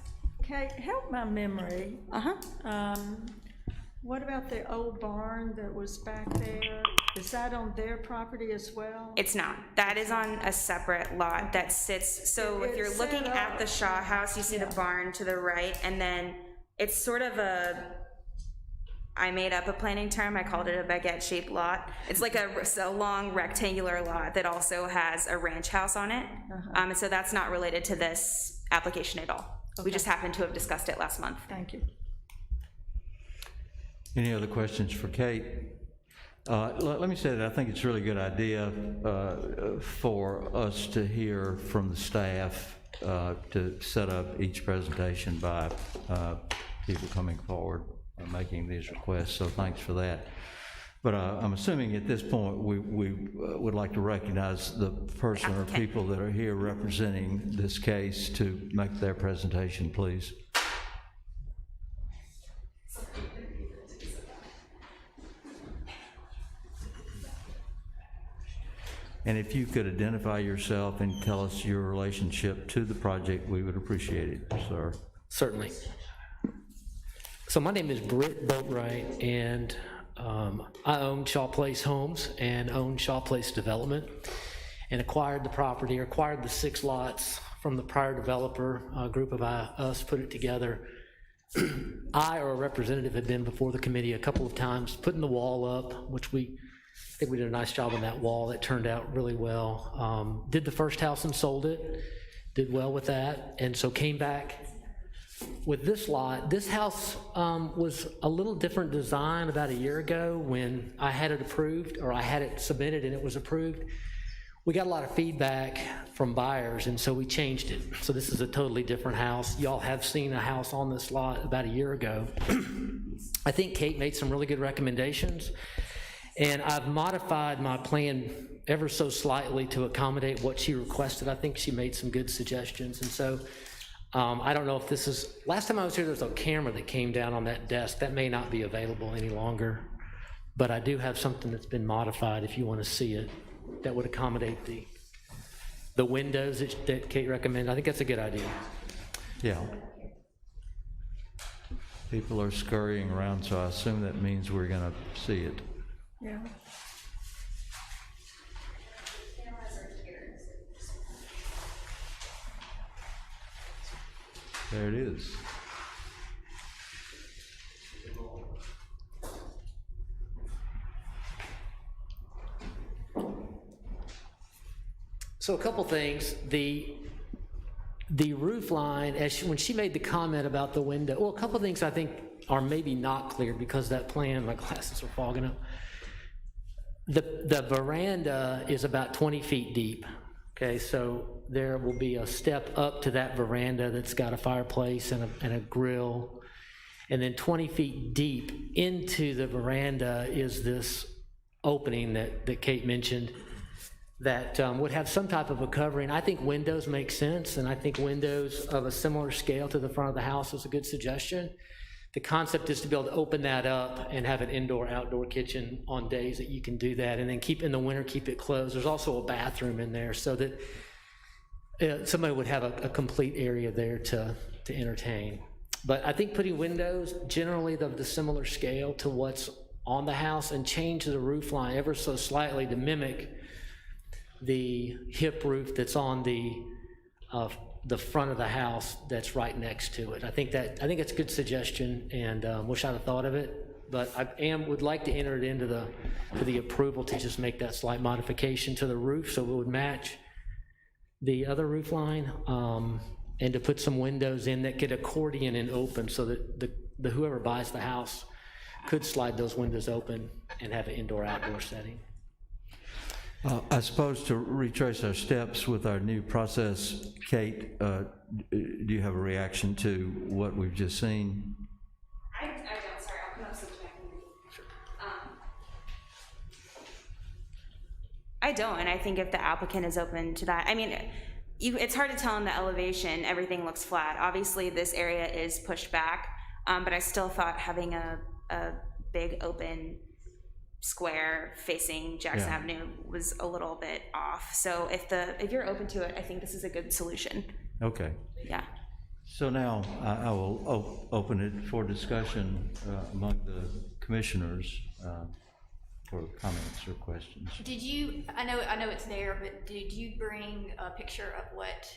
Okay, help my memory. What about the old barn that was back there? Is that on their property as well? It's not. That is on a separate lot that sits, so if you're looking at the Shaw House, you see the barn to the right, and then it's sort of I made up a planning term, I called it a baguette-shaped lot. It's like a long rectangular lot that also has a ranch house on it. And so that's not related to this application at all. Okay. We just happened to have discussed it last month. Thank you. Any other questions for Kate? Let me say that I think it's a really good idea for us to hear from the staff to set up each presentation by people coming forward and making these requests, so thanks for that. But I'm assuming at this point we would like to recognize the person or people that are here representing this case to make their presentation, please. And if you could identify yourself and tell us your relationship to the project, we would appreciate it, sir. Certainly. So my name is Britt Boatwright, and I own Shaw Place Homes and own Shaw Place Development, and acquired the property, or acquired the 6 lots from the prior developer. A group of us put it together. I or a representative had been before the committee a couple of times, putting the wall up, which I think we did a nice job on that wall. That turned out really well. Did the first house and sold it, did well with that, and so came back with this lot. This house was a little different design about a year ago when I had it approved, or I had it submitted and it was approved. We got a lot of feedback from buyers, and so we changed it. So this is a totally different house. Y'all have seen a house on this lot about a year ago. I think Kate made some really good recommendations, and I've modified my plan ever so slightly to accommodate what she requested. I think she made some good suggestions, and so I don't know if this is, last time I was here, there was a camera that came down on that desk. That may not be available any longer, but I do have something that's been modified if you want to see it, that would accommodate the windows that Kate recommended. I think that's a good idea. Yeah. People are scurrying around, so I assume that means we're going to see it. Yeah. There it is. So a couple things. The roof line, when she made the comment about the window, well, a couple of things I think are maybe not clear because that plan, my glasses are fogging up. The veranda is about 20 feet deep. Okay, so there will be a step up to that veranda that's got a fireplace and a grill. And then 20 feet deep into the veranda is this opening that Kate mentioned that would have some type of a covering. I think windows make sense, and I think windows of a similar scale to the front of the house is a good suggestion. The concept is to be able to open that up and have an indoor-outdoor kitchen on days that you can do that, and then in the winter, keep it closed. There's also a bathroom in there so that somebody would have a complete area there to entertain. But I think putting windows, generally of the similar scale to what's on the house, and change the roof line ever so slightly to mimic the hip roof that's on the front of the house that's right next to it. I think it's a good suggestion, and wish I'd have thought of it, but I would like to enter it into the approval to just make that slight modification to the roof so it would match the other roof line, and to put some windows in that could accordion and open so that whoever buys the house could slide those windows open and have an indoor-outdoor setting. I suppose to retrace our steps with our new process, Kate, do you have a reaction to what we've just seen? I don't, sorry, I'll come up so I can read. I don't, and I think if the applicant is open to that, I mean, it's hard to tell in the elevation, everything looks flat. Obviously, this area is pushed back, but I still thought having a big open square facing Jackson Avenue was a little bit off. So if you're open to it, I think this is a good solution. Okay. Yeah. So now I will open it for discussion among the commissioners for comments or questions. Did you, I know it's there, but did you bring a picture of what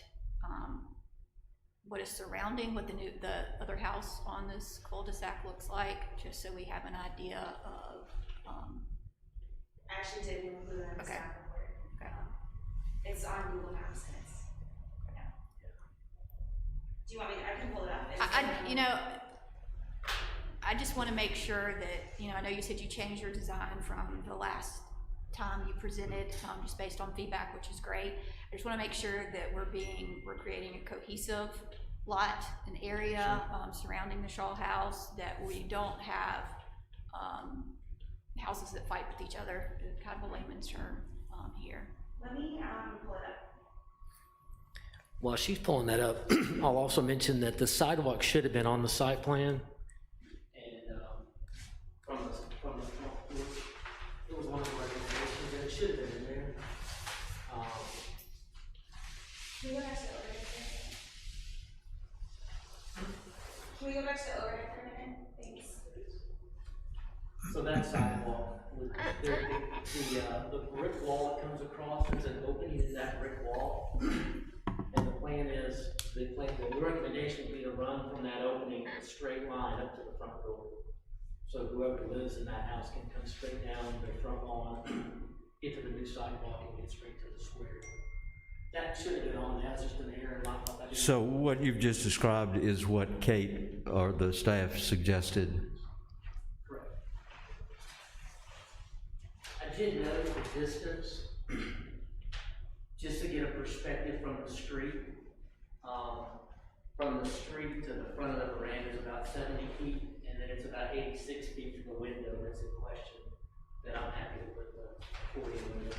is surrounding what the other house on this cul-de-sac looks like, just so we have an idea of? I actually did include that in the staff report. Okay. It's on Google Maps. Do you want me to, I can pull it up. I just want to make sure that, I know you said you changed your design from the last time you presented, just based on feedback, which is great. I just want to make sure that we're creating a cohesive lot, an area surrounding the Shaw House, that we don't have houses that fight with each other, kind of a layman's term here. Let me pull it up. While she's pulling that up, I'll also mention that the sidewalk should have been on the site plan. And from the front porch, it was one of the recommendations, and it should have been in there. Can we go back to the overhead for a minute? Can we go back to the overhead for a minute? Thanks. So that sidewalk, the brick wall that comes across, there's an opening in that brick wall. And the plan is, the recommendation would be to run from that opening a straight line up to the front door. So whoever lives in that house can come straight down their front lawn, get to the new sidewalk, and get straight to the square. That should have been on, that's just an error. So what you've just described is what Kate or the staff suggested. Correct. I did note the distance, just to get a perspective from the street. From the street to the front of the veranda is about 70 feet, and then it's about 86 feet to the window that's in question. That I'm happy to put the 40 window.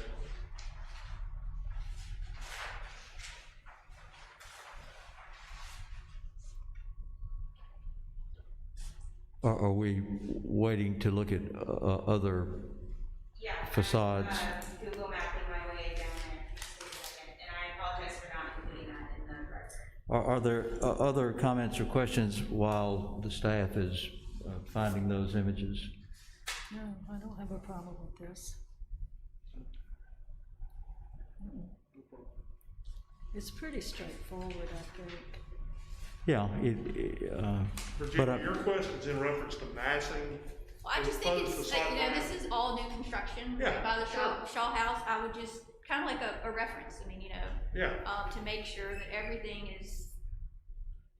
Are we waiting to look at other facades? Google mapping my way down there just a second, and I apologize for not including that in the record. Are there other comments or questions while the staff is finding those images? No, I don't have a problem with this. It's pretty straightforward, I think. Yeah, Virginia, your question's in reference to massing. Well, I just think it's, this is all new construction right by the Shaw House. I would just, kind of like a reference, to make sure that everything is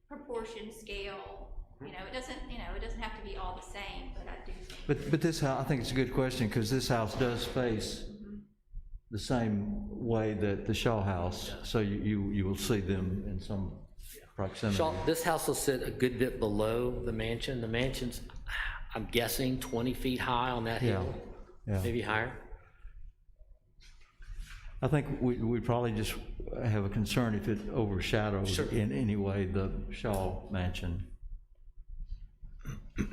proportion, scale. It doesn't have to be all the same, but I do think. But this house, I think it's a good question, because this house does face the same way that the Shaw House, so you will see them in some proximity. This house will sit a good bit below the mansion. The mansion's, I'm guessing, 20 feet high on that hill, maybe higher. I think we probably just have a concern if it overshadows in any way the Shaw mansion. So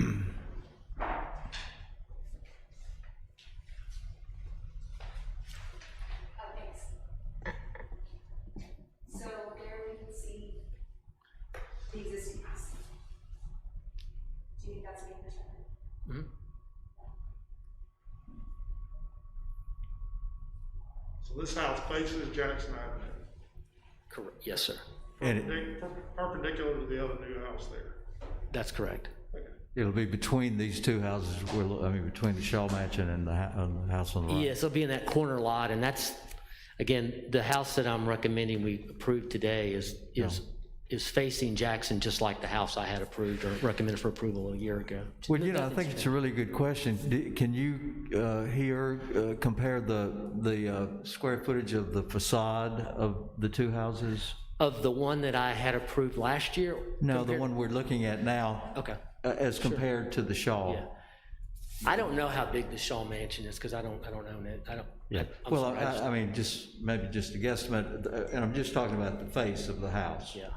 there we can see the existing house. Do you think that's being presented? So this house faces Jackson Avenue, Correct, yes, sir. perpendicular to the other new house there. That's correct. It'll be between these two houses, between the Shaw Mansion and the house on the right. Yes, it'll be in that corner lot, and that's, again, the house that I'm recommending we approve today is facing Jackson, just like the house I had approved or recommended for approval a year ago. Well, I think it's a really good question. Can you compare the square footage of the facade of the two houses? Of the one that I had approved last year? No, the one we're looking at now. Okay. As compared to the Shaw. Yeah. I don't know how big the Shaw Mansion is, because I don't own it. Yeah. Well, I mean, maybe just a guesstimate, and I'm just talking about the face of the house. Yeah.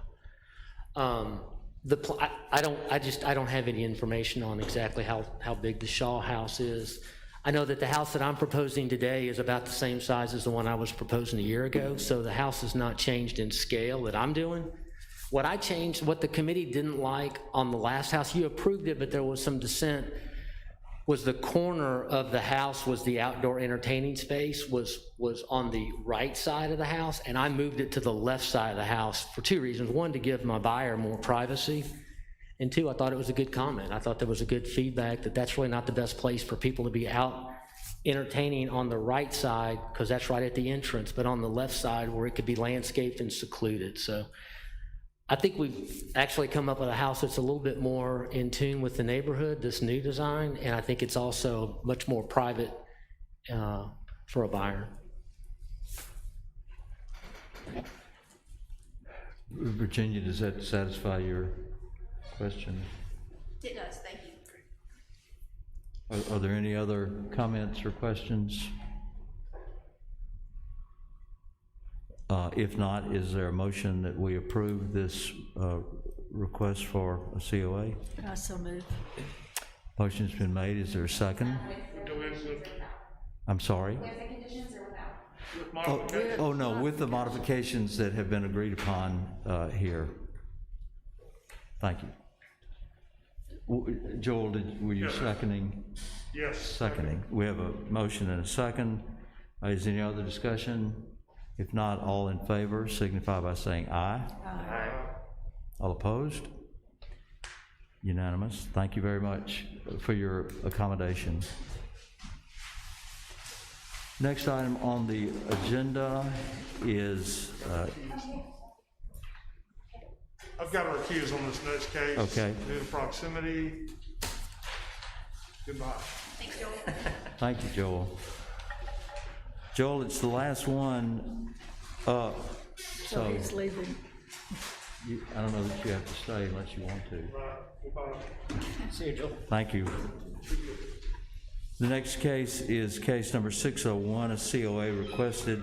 I don't have any information on exactly how big the Shaw house is. I know that the house that I'm proposing today is about the same size as the one I was proposing a year ago, so the house has not changed in scale that I'm doing. What I changed, what the committee didn't like on the last house, you approved it, but there was some dissent, was the corner of the house was the outdoor entertaining space, was on the right side of the house, and I moved it to the left side of the house for two reasons. One, to give my buyer more privacy, and two, I thought it was a good comment. I thought there was a good feedback that that's really not the best place for people to be out entertaining on the right side, because that's right at the entrance, but on the left side where it could be landscaped and secluded. So I think we've actually come up with a house that's a little bit more in tune with the neighborhood, this new design, and I think it's also much more private for a buyer. Virginia, does that satisfy your question? It does, thank you. Are there any other comments or questions? If not, is there a motion that we approve this request for a COA? I so move. Motion's been made. Is there a second? I'm sorry? With the conditions or without? Oh, no, with the modifications that have been agreed upon here. Thank you. Joel, were you seconding? Yes. Seconding. We have a motion and a second. Is there any other discussion? If not, all in favor signify by saying aye. Aye. All opposed? Unanimous. Thank you very much for your accommodation. Next item on the agenda is... I've got to recuse on this next case. Okay. Due to proximity. Goodbye. Thanks, Joel. Thank you, Joel. Joel, it's the last one up, So he's leaving. I don't know that you have to stay unless you want to. Goodbye. See you, Joel. Thank you. The next case is case number 601, a COA requested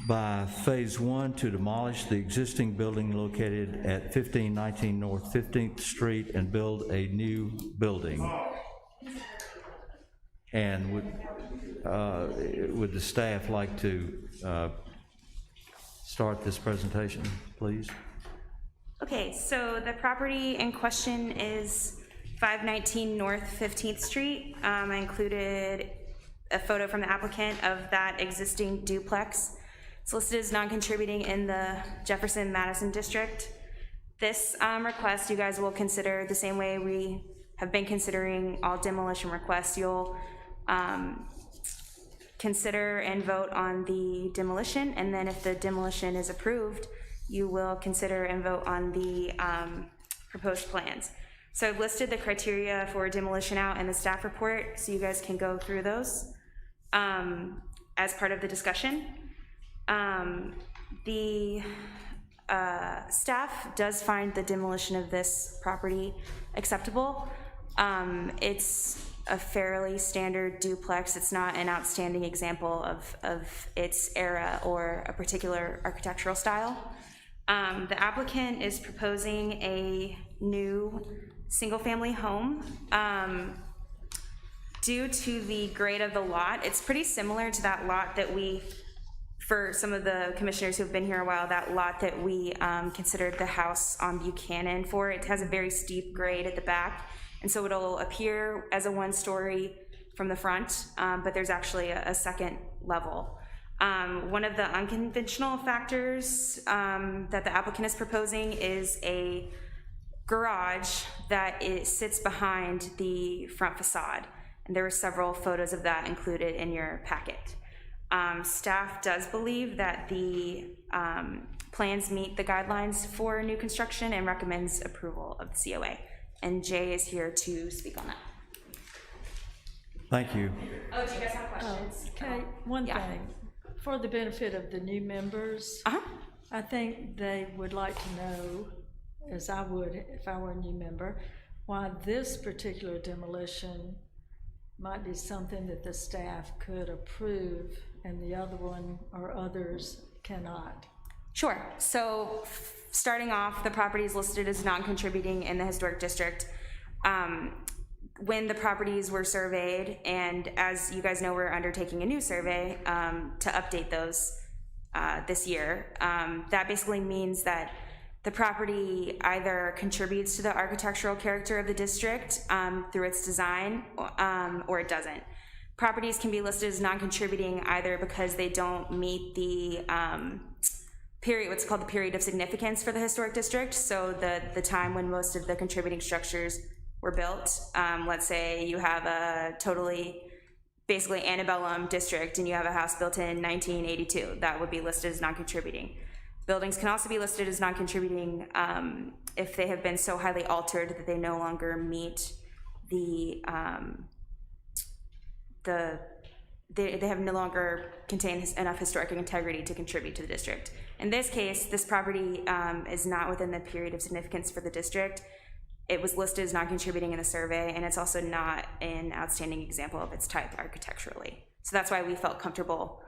by Phase 1 to demolish the existing building located at 1519 North 15th Street and build a new building. And would the staff like to start this presentation, please? Okay, so the property in question is 519 North 15th Street. I included a photo from the applicant of that existing duplex. It's listed as non-contributing in the Jefferson-Madison district. This request you guys will consider the same way we have been considering all demolition requests. You'll consider and vote on the demolition, and then if the demolition is approved, you will consider and vote on the proposed plans. So I've listed the criteria for demolition out in the staff report, so you guys can go through those as part of the discussion. The staff does find the demolition of this property acceptable. It's a fairly standard duplex. It's not an outstanding example of its era or a particular architectural style. The applicant is proposing a new single-family home. Due to the grade of the lot, it's pretty similar to that lot that we, for some of the commissioners who've been here a while, that lot that we considered the house on Buchanan for. It has a very steep grade at the back, and so it'll appear as a one-story from the front, but there's actually a second level. One of the unconventional factors that the applicant is proposing is a garage that sits behind the front facade, and there were several photos of that included in your packet. Staff does believe that the plans meet the guidelines for new construction and recommends approval of the COA. And Jay is here to speak on that. Thank you. Oh, do you guys have questions? Okay, one thing, for the benefit of the new members, I think they would like to know, as I would if I were a new member, why this particular demolition might be something that the staff could approve and the other one or others cannot. Sure. So starting off, the property is listed as non-contributing in the historic district. When the properties were surveyed, and as you guys know, we're undertaking a new survey to update those this year, that basically means that the property either contributes to the architectural character of the district through its design, or it doesn't. Properties can be listed as non-contributing either because they don't meet the period, what's called the period of significance for the historic district, so the time when most of the contributing structures were built. Let's say you have a totally, basically antebellum district and you have a house built in 1982, that would be listed as non-contributing. Buildings can also be listed as non-contributing if they have been so highly altered that they no longer meet they have no longer contained enough historic integrity to contribute to the district. In this case, this property is not within the period of significance for the district. It was listed as non-contributing in the survey, and it's also not an outstanding example of its type architecturally. So that's why we felt comfortable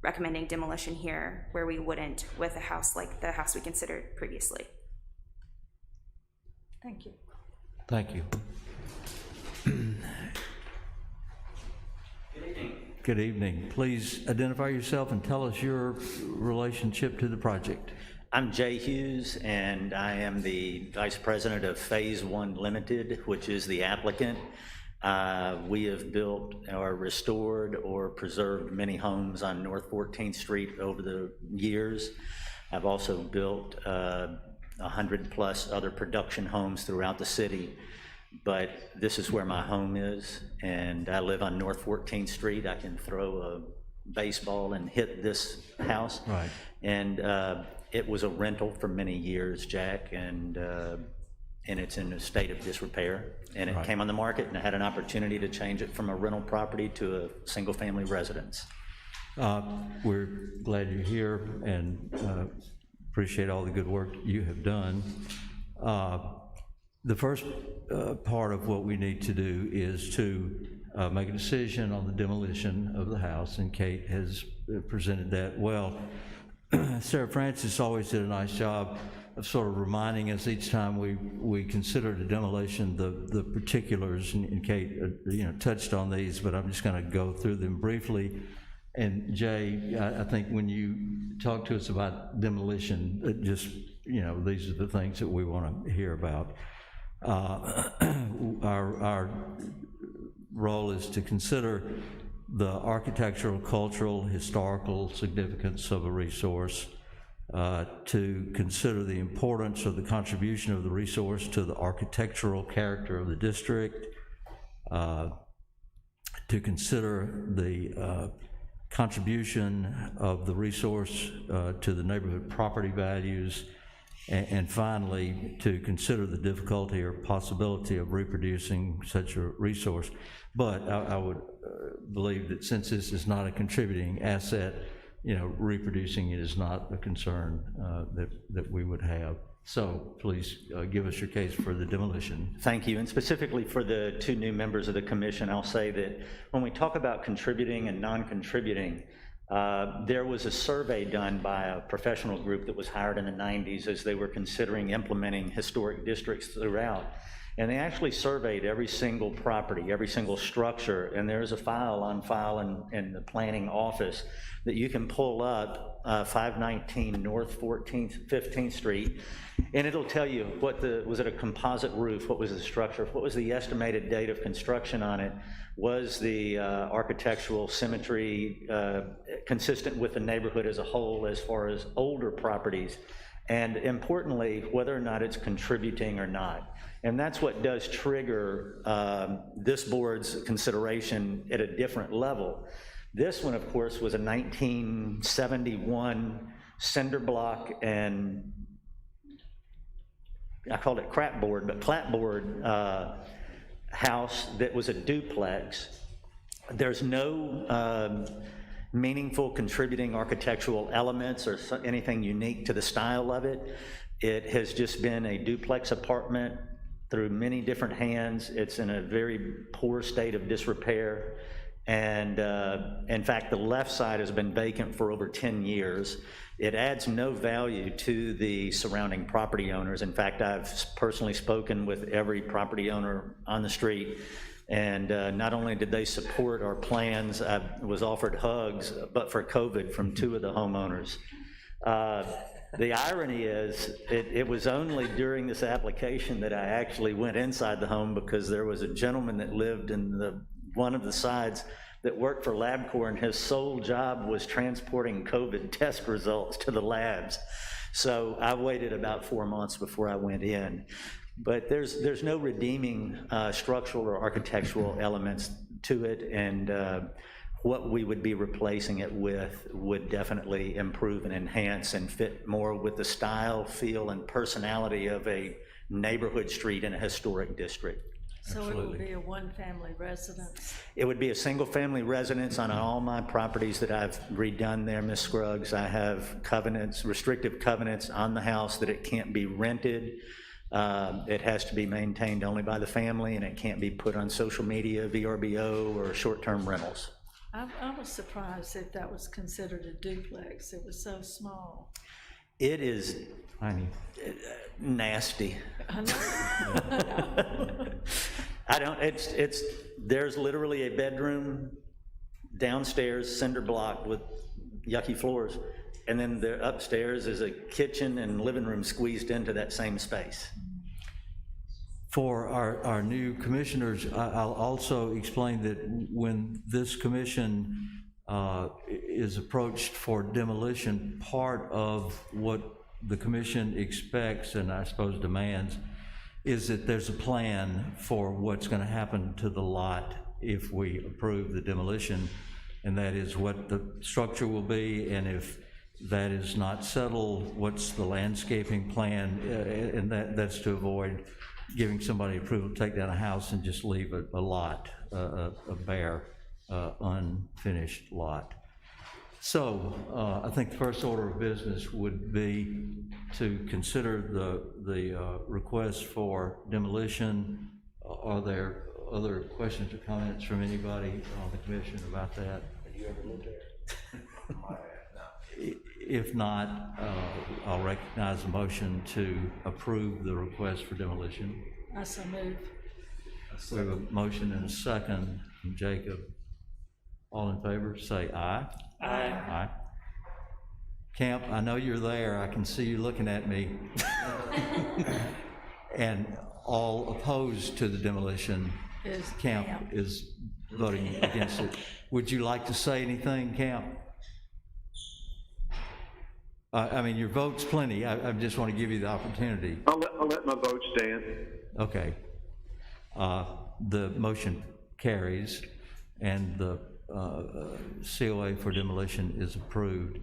recommending demolition here, where we wouldn't with a house like the house we considered previously. Thank you. Thank you. Good evening. Please identify yourself and tell us your relationship to the project. I'm Jay Hughes, and I am the Vice President of Phase 1 Limited, which is the applicant. We have built or restored or preserved many homes on North 14th Street over the years. I've also built 100+ other production homes throughout the city, but this is where my home is, and I live on North 14th Street. I can throw a baseball and hit this house. Right. And it was a rental for many years, Jack, and it's in a state of disrepair. And it came on the market, and I had an opportunity to change it from a rental property to a single-family residence. We're glad you're here and appreciate all the good work you have done. The first part of what we need to do is to make a decision on the demolition of the house, and Kate has presented that well. Sarah Francis always did a nice job of sort of reminding us each time we considered a demolition the particulars, and Kate touched on these, but I'm just going to go through them briefly. And Jay, I think when you talk to us about demolition, these are the things that we want to hear about. Our role is to consider the architectural, cultural, historical significance of a resource, to consider the importance of the contribution of the resource to the architectural character of the district, to consider the contribution of the resource to the neighborhood property values, and finally, to consider the difficulty or possibility of reproducing such a resource. But I would believe that since this is not a contributing asset, reproducing it is not a concern that we would have. So please give us your case for the demolition. Thank you, and specifically for the two new members of the commission, I'll say that when we talk about contributing and non-contributing, there was a survey done by a professional group that was hired in the 90s as they were considering implementing historic districts throughout. And they actually surveyed every single property, every single structure, and there's a file on file in the planning office that you can pull up, 519 North 15th Street, and it'll tell you was it a composite roof, what was the structure, what was the estimated date of construction on it, was the architectural symmetry consistent with the neighborhood as a whole as far as older properties, and importantly, whether or not it's contributing or not. And that's what does trigger this board's consideration at a different level. This one, of course, was a 1971 cinder block and I called it crapboard, but clapboard house that was a duplex. There's no meaningful contributing architectural elements or anything unique to the style of it. It has just been a duplex apartment through many different hands. It's in a very poor state of disrepair. And in fact, the left side has been vacant for over 10 years. It adds no value to the surrounding property owners. In fact, I've personally spoken with every property owner on the street, and not only did they support our plans, I was offered hugs, but for COVID, from 2 of the homeowners. The irony is, it was only during this application that I actually went inside the home, because there was a gentleman that lived in one of the sides that worked for LabCorp, and his sole job was transporting COVID test results to the labs. So I waited about 4 months before I went in. But there's no redeeming structural or architectural elements to it, and what we would be replacing it with would definitely improve and enhance and fit more with the style, feel, and personality of a neighborhood street in a historic district. So Absolutely. It would be a one-family residence? It would be a single-family residence on all my properties that I've redone there, Ms. Scruggs. I have covenants, restrictive covenants on the house that it can't be rented. It has to be maintained only by the family, and it can't be put on social media, VRBO, or short-term rentals. I was surprised that that was considered a duplex. It was so small. It is nasty. I know. I don't, there's literally a bedroom downstairs, cinder block with yucky floors, and then the upstairs is a kitchen and living room squeezed into that same space. For our new commissioners, I'll also explain that when this commission is approached for demolition, part of what the commission expects, and I suppose demands, is that there's a plan for what's going to happen to the lot if we approve the demolition, and that is what the structure will be, and if that is not settled, what's the landscaping plan, and that's to avoid giving somebody approval to take down a house and just leave a lot, a bare, unfinished lot. So I think the first order of business would be to consider the request for demolition. Are there other questions or comments from anybody on the commission about that? Have you ever looked at it? If not, I'll recognize a motion to approve the request for demolition. I so move. We have a motion and a second from Jacob. All in favor, say aye. Aye. Aye. Camp, I know you're there. I can see you looking at me. And all opposed to the demolition, Camp is voting against it. Would you like to say anything, Camp? I mean, your vote's plenty. I just want to give you the opportunity. I'll let my vote stand. Okay. The motion carries, and the COA for demolition is approved.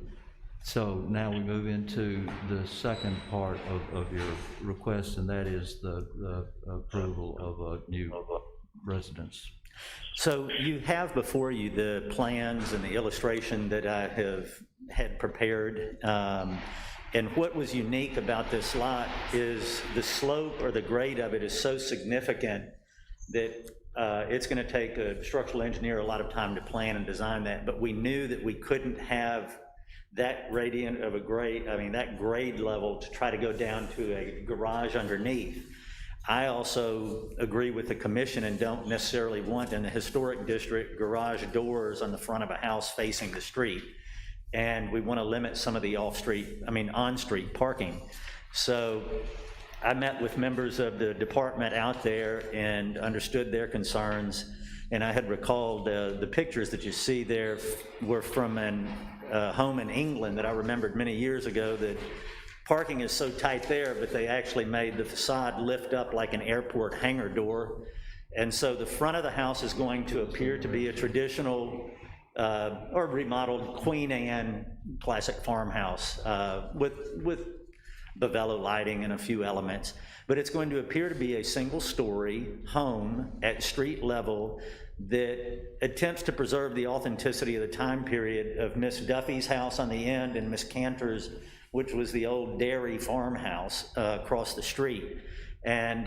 So now we move into the second part of your request, and that is the approval of a new residence. So you have before you the plans and the illustration that I have had prepared. And what was unique about this lot is the slope or the grade of it is so significant that it's going to take a structural engineer a lot of time to plan and design that, but we knew that we couldn't have that gradient of a grade, that grade level to try to go down to a garage underneath. I also agree with the commission and don't necessarily want in the historic district garage doors on the front of a house facing the street. And we want to limit some of the on-street parking. So I met with members of the department out there and understood their concerns. And I had recalled the pictures that you see there were from a home in England that I remembered many years ago, that parking is so tight there, but they actually made the facade lift up like an airport hangar door. And so the front of the house is going to appear to be a traditional or remodeled Queen Anne classic farmhouse with bevello lighting and a few elements. But it's going to appear to be a single-story home at street level that attempts to preserve the authenticity of the time period of Miss Duffy's house on the end and Miss Cantor's, which was the old dairy farmhouse across the street. And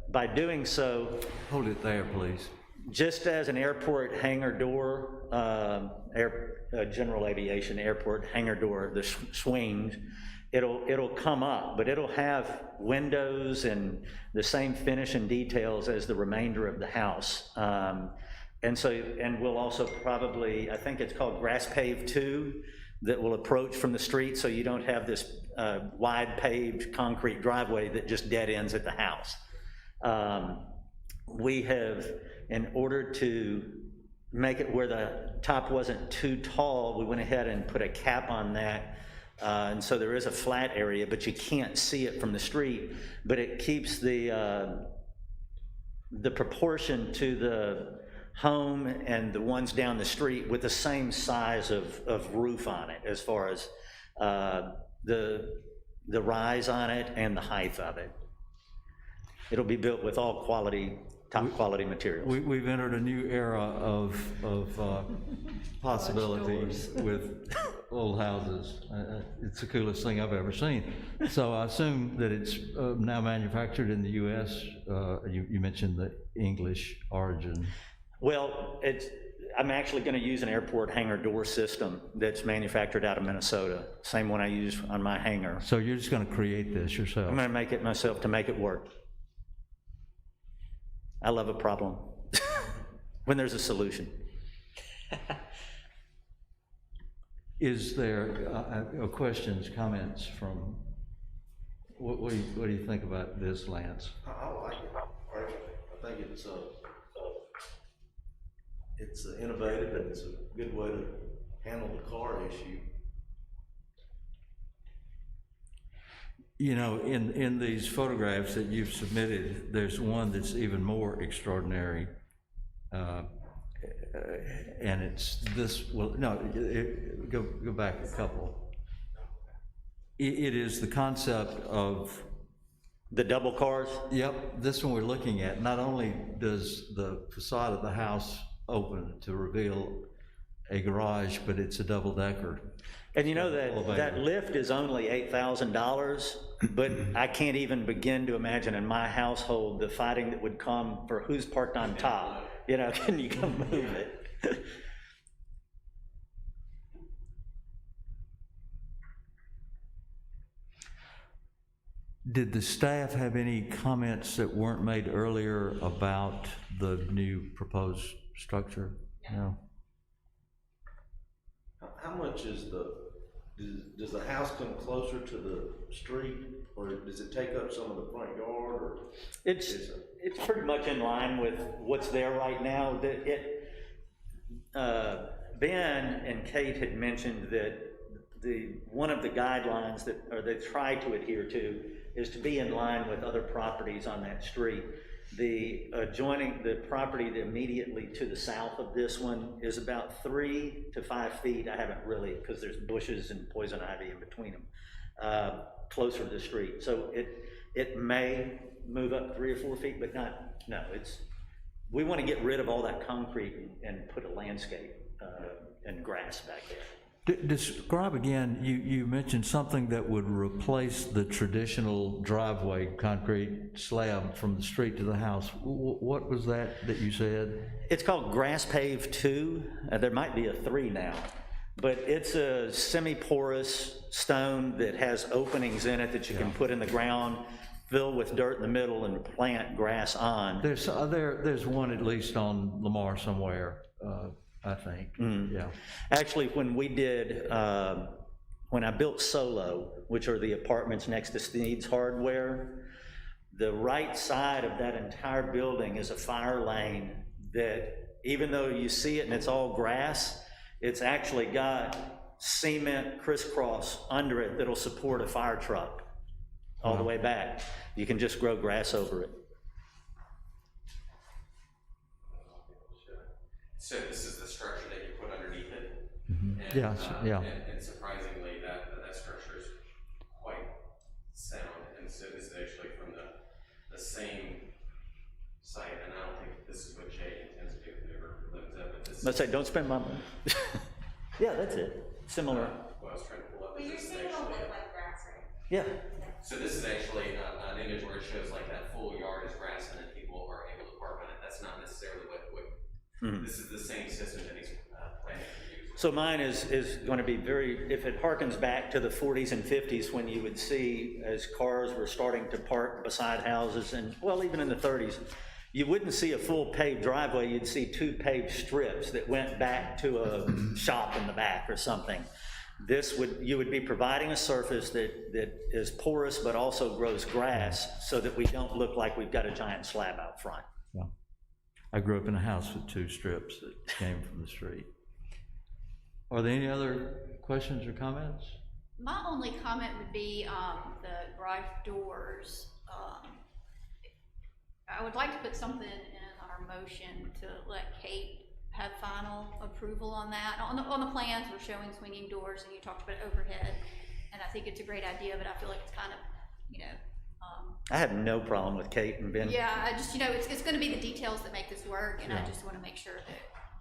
by doing so... Hold it there, please. Just as an airport hangar door, general aviation airport hangar door, the swings, it'll come up, but it'll have windows and the same finish and details as the remainder of the house. And we'll also probably, I think it's called grass paved 2, that will approach from the street, so you don't have this wide paved concrete driveway that just dead ends at the house. We have, in order to make it where the top wasn't too tall, we went ahead and put a cap on that. And so there is a flat area, but you can't see it from the street, but it keeps the proportion to the home and the ones down the street with the same size of roof on it, as far as the rise on it and the height of it. It'll be built with all quality, top quality materials. We've entered a new era of possibilities with old houses. It's the coolest thing I've ever seen. So I assume that it's now manufactured in the U.S. You mentioned the English origin. Well, I'm actually going to use an airport hangar door system that's manufactured out of Minnesota, same one I use on my hangar. So you're just going to create this yourself? I'm going to make it myself to make it work. I love a problem when there's a solution. Is there questions, comments from, what do you think about this, Lance? I like it personally. I think it's innovative and it's a good way to handle the car issue. You know, in these photographs that you've submitted, there's one that's even more extraordinary, and it's this. Well, no, go back a couple. It is the concept of the double cars. Yep, this one we're looking at. Not only does the facade of the house open to reveal a garage, but it's a double-decker. And you know that lift is only $8,000, but I can't even begin to imagine in my household the fighting that would come for who's parked on top. You know, can you come move it? Did the staff have any comments that weren't made earlier about the new proposed structure? No. How much is does the house come closer to the street, or does it take up some of the front yard? Or it's pretty much in line with what's there right now. Ben and Kate had mentioned that one of the guidelines they try to adhere to is to be in line with other properties on that street. The property immediately to the south of this one is about 3 to 5 feet. I haven't really, because there's bushes and poison ivy in between them, closer to the street. So it may move up 3 or 4 feet, but we want to get rid of all that concrete and put a landscape and grass back there. Describe again, you mentioned something that would replace the traditional driveway concrete slab from the street to the house. What was that you said? It's called grass paved 2. There might be a 3 now, but it's a semi-porous stone that has openings in it that you can put in the ground. fill with dirt in the middle and plant grass on. There's one at least on Lamar somewhere, I think, yeah. Actually, when we did, when I built Solo, which are the apartments next to Sneed's Hardware, the right side of that entire building is a fire lane that, even though you see it and it's all grass, it's actually got cement crisscross under it that'll support a fire truck all the way back. You can just grow grass over it. So this is the structure that you put underneath it? Mm-hmm. And, Yeah. And surprisingly, that structure is quite sound, and so this is actually from the same site, and I don't think this is what Jay intends to do if he ever lives up, but this. Let's say, don't spend my money. Yeah, that's it, similar. What I was trying to pull up. But you're saying it'll look like grass, right? Yeah. So this is actually an image where it shows like that full yard is grass and then people are able to park on it. That's not necessarily what this is the same system that he's planning to use. So mine is going to be very, if it harkens back to the 40s and 50s when you would see as cars were starting to park beside houses, and well, even in the 30s, you wouldn't see a full paved driveway, you'd see 2 paved strips that went back to a shop in the back or something. You would be providing a surface that is porous but also grows grass so that we don't look like we've got a giant slab out front. Yeah. I grew up in a house with 2 strips that came from the street. Are there any other questions or comments? My only comment would be the garage doors. I would like to put something in our motion to let Kate have final approval on that. On the plans, we're showing swinging doors, and you talked about overhead, and I think it's a great idea, but I feel like it's kind of, I have no problem with Kate and Ben. yeah, I just, it's gonna be the details that make this work, and I just wanna make sure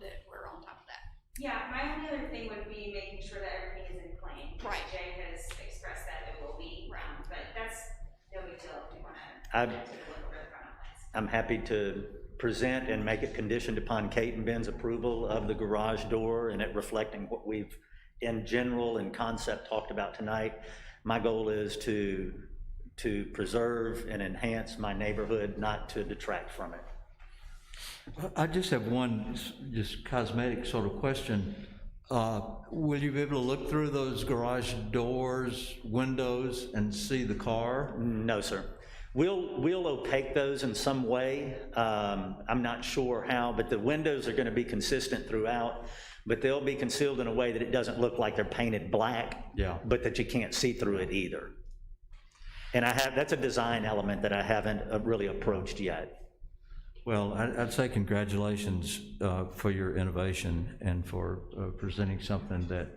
that we're on top of that. Yeah, my only other thing would be making sure that everything is in plane. Right. Jay has expressed that it will be, but that's no big deal if you wanna I'm- take a look over the final plans. I'm happy to present and make it conditioned upon Kate and Ben's approval of the garage door and it reflecting what we've in general and concept talked about tonight. My goal is to preserve and enhance my neighborhood, not to detract from it. I just have one just cosmetic sort of question. Will you be able to look through those garage doors, windows, and see the car? No, sir. We'll opaque those in some way. I'm not sure how, but the windows are going to be consistent throughout, but they'll be concealed in a way that it doesn't look like they're painted black, but that you can't see through it either. And that's a design element that I haven't really approached yet. Well, I'd say congratulations for your innovation and for presenting something that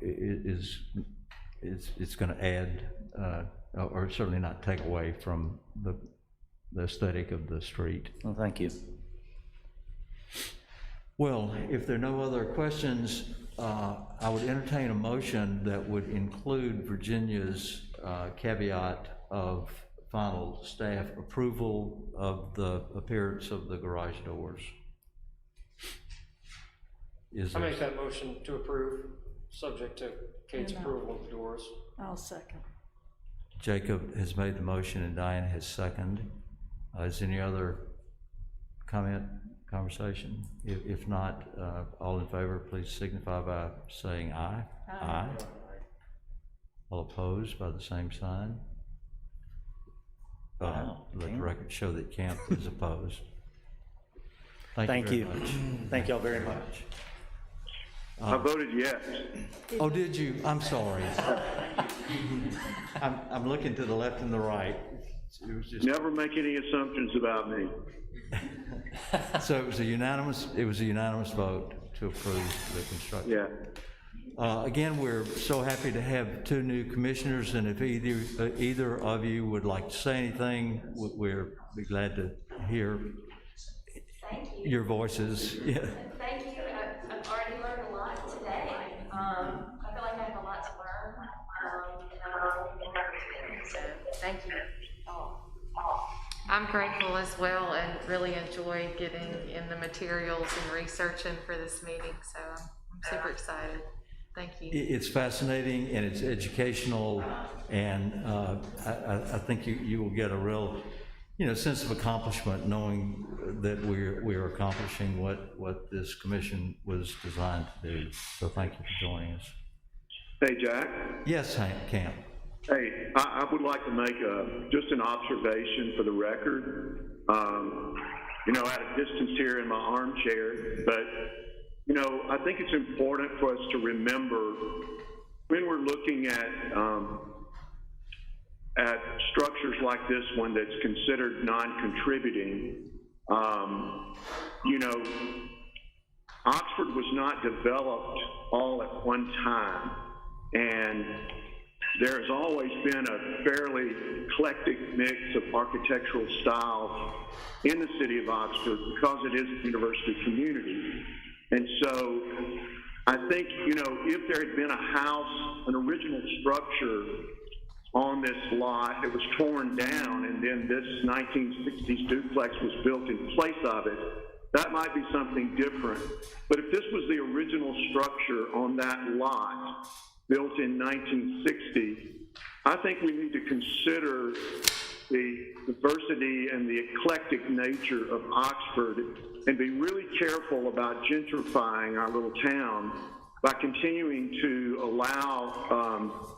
it's going to add or certainly not take away from the aesthetic of the street. Well, thank you. Well, if there are no other questions, I would entertain a motion that would include Virginia's caveat of final staff approval of the appearance of the garage doors. I make that motion to approve, subject to Kate's approval of the doors. I'll second. Jacob has made the motion and Diane has seconded. Is there any other conversation? If not, all in favor, please signify by saying aye. Aye. All opposed by the same sign. Let the record show that Camp is opposed. Thank you very much. Thank you all very much. I voted yes. Oh, did you? I'm sorry. I'm looking to the left and the right. It was just... Never make any assumptions about me. So it was a unanimous vote to approve the construction. Yeah. Again, we're so happy to have 2 new commissioners, and if either of you would like to say anything, we're be glad to hear your voices. Yeah. Thank you. I've already learned a lot today. I feel like I have a lot to learn, and I'm looking forward to it. So thank you all. I'm grateful as well and really enjoyed getting in the materials and researching for this meeting, so I'm super excited. Thank you. It's fascinating and it's educational, and I think you will get a real, sense of accomplishment knowing that we're accomplishing what this commission was designed to do. So thank you for joining us. Hey, Jack? Yes, Camp. Hey, I would like to make just an observation for the record. At a distance here in my armchair, but, I think it's important for us to remember when we're looking at structures like this one that's considered non-contributing, Oxford was not developed all at one time, and there has always been a fairly eclectic mix of architectural styles in the city of Oxford because it is a university community. And so I think, if there had been a house, an original structure on this lot that was torn down and then this 1960s duplex was built in place of it, that might be something different. But if this was the original structure on that lot, built in 1960, I think we need to consider the diversity and the eclectic nature of Oxford and be really careful about gentrifying our little town by continuing to allow,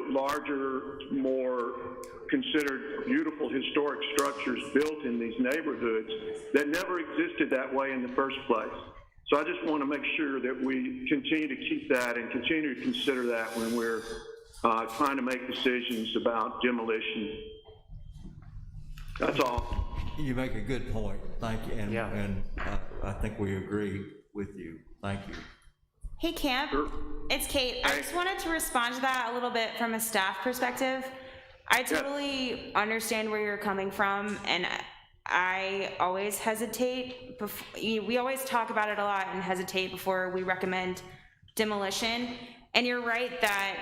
larger, more considered beautiful historic structures built in these neighborhoods that never existed that way in the first place. So I just want to make sure that we continue to keep that and continue to consider that when we're trying to make decisions about demolition. That's all. You make a good point. Thank you. And I think we agree with you. Thank you. Hey, Camp. Sure. It's Kate. I just wanted to respond to that a little bit from a staff perspective. I totally understand where you're coming from, and I always hesitate. We always talk about it a lot and hesitate before we recommend demolition. And you're right that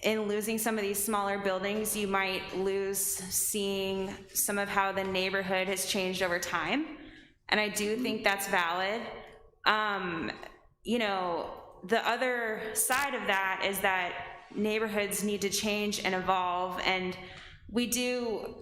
in losing some of these smaller buildings, you might lose seeing some of how the neighborhood has changed over time. And I do think that's valid. The other side of that is that neighborhoods need to change and evolve. And we do,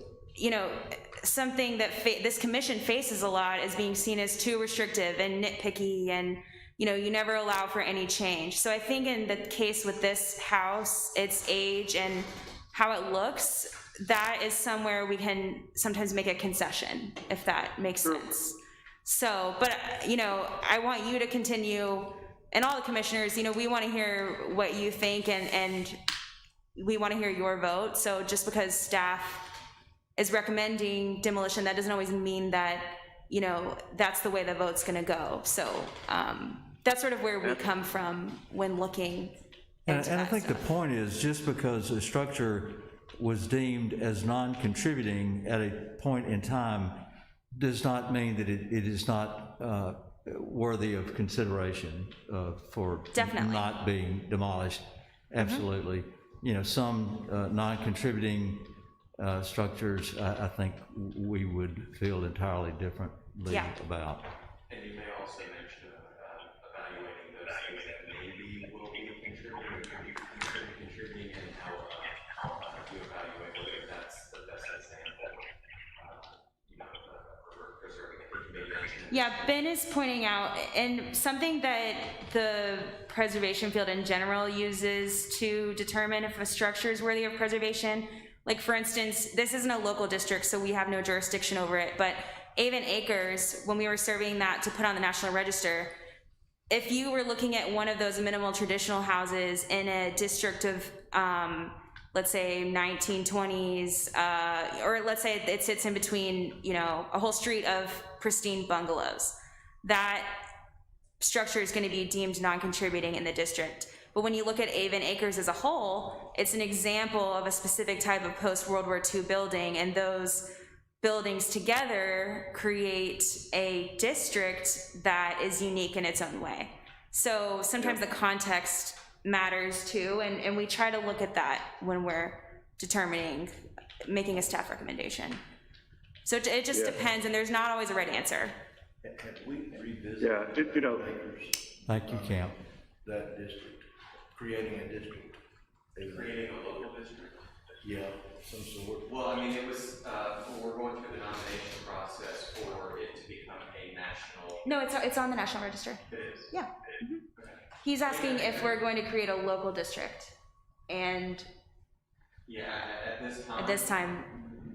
something that this commission faces a lot is being seen as too restrictive and nitpicky, and you never allow for any change. So I think in the case with this house, its age and how it looks, that is somewhere we can sometimes make a concession, if that makes sense. So, but I want you to continue, and all the commissioners, we want to hear what you think, and we want to hear your vote. So just because staff is recommending demolition, that doesn't always mean that, that's the way the vote's gonna go. So that's sort of where we come from when looking into And I think the point is, just because a structure was deemed as non-contributing at a point in time does not mean that it is not worthy of consideration for not being demolished. Absolutely. Some non-contributing structures, I think we would feel entirely differently about. And you may also mention evaluating those things that maybe will be contributing, and how you evaluate whether that's the best example, for preserving it. Yeah, Ben is pointing out, and something that the preservation field in general uses to determine if a structure is worthy of preservation. Like, for instance, this isn't a local district, so we have no jurisdiction over it, but Avon Acres, when we were surveying that to put on the National Register, if you were looking at one of those minimal traditional houses in a district of, let's say 1920s, or let's say it sits in between, a whole street of pristine bungalows, that structure is going to be deemed non-contributing in the district. But when you look at Avon Acres as a whole, it's an example of a specific type of post-World War II building, and those buildings together create a district that is unique in its own way. So sometimes the context matters too, and we try to look at that when we're making a staff recommendation. So it just depends, and there's not always a right answer. Have we revisited? Thank you, Camp. that district, creating a district? Creating a local district? Yeah, some sort. Well, I mean, it was, we're going through the nomination process for it to become a national. No, it's on the National Register. It is? Yeah. He's asking if we're going to create a local district, and Yeah, at this time. at this time,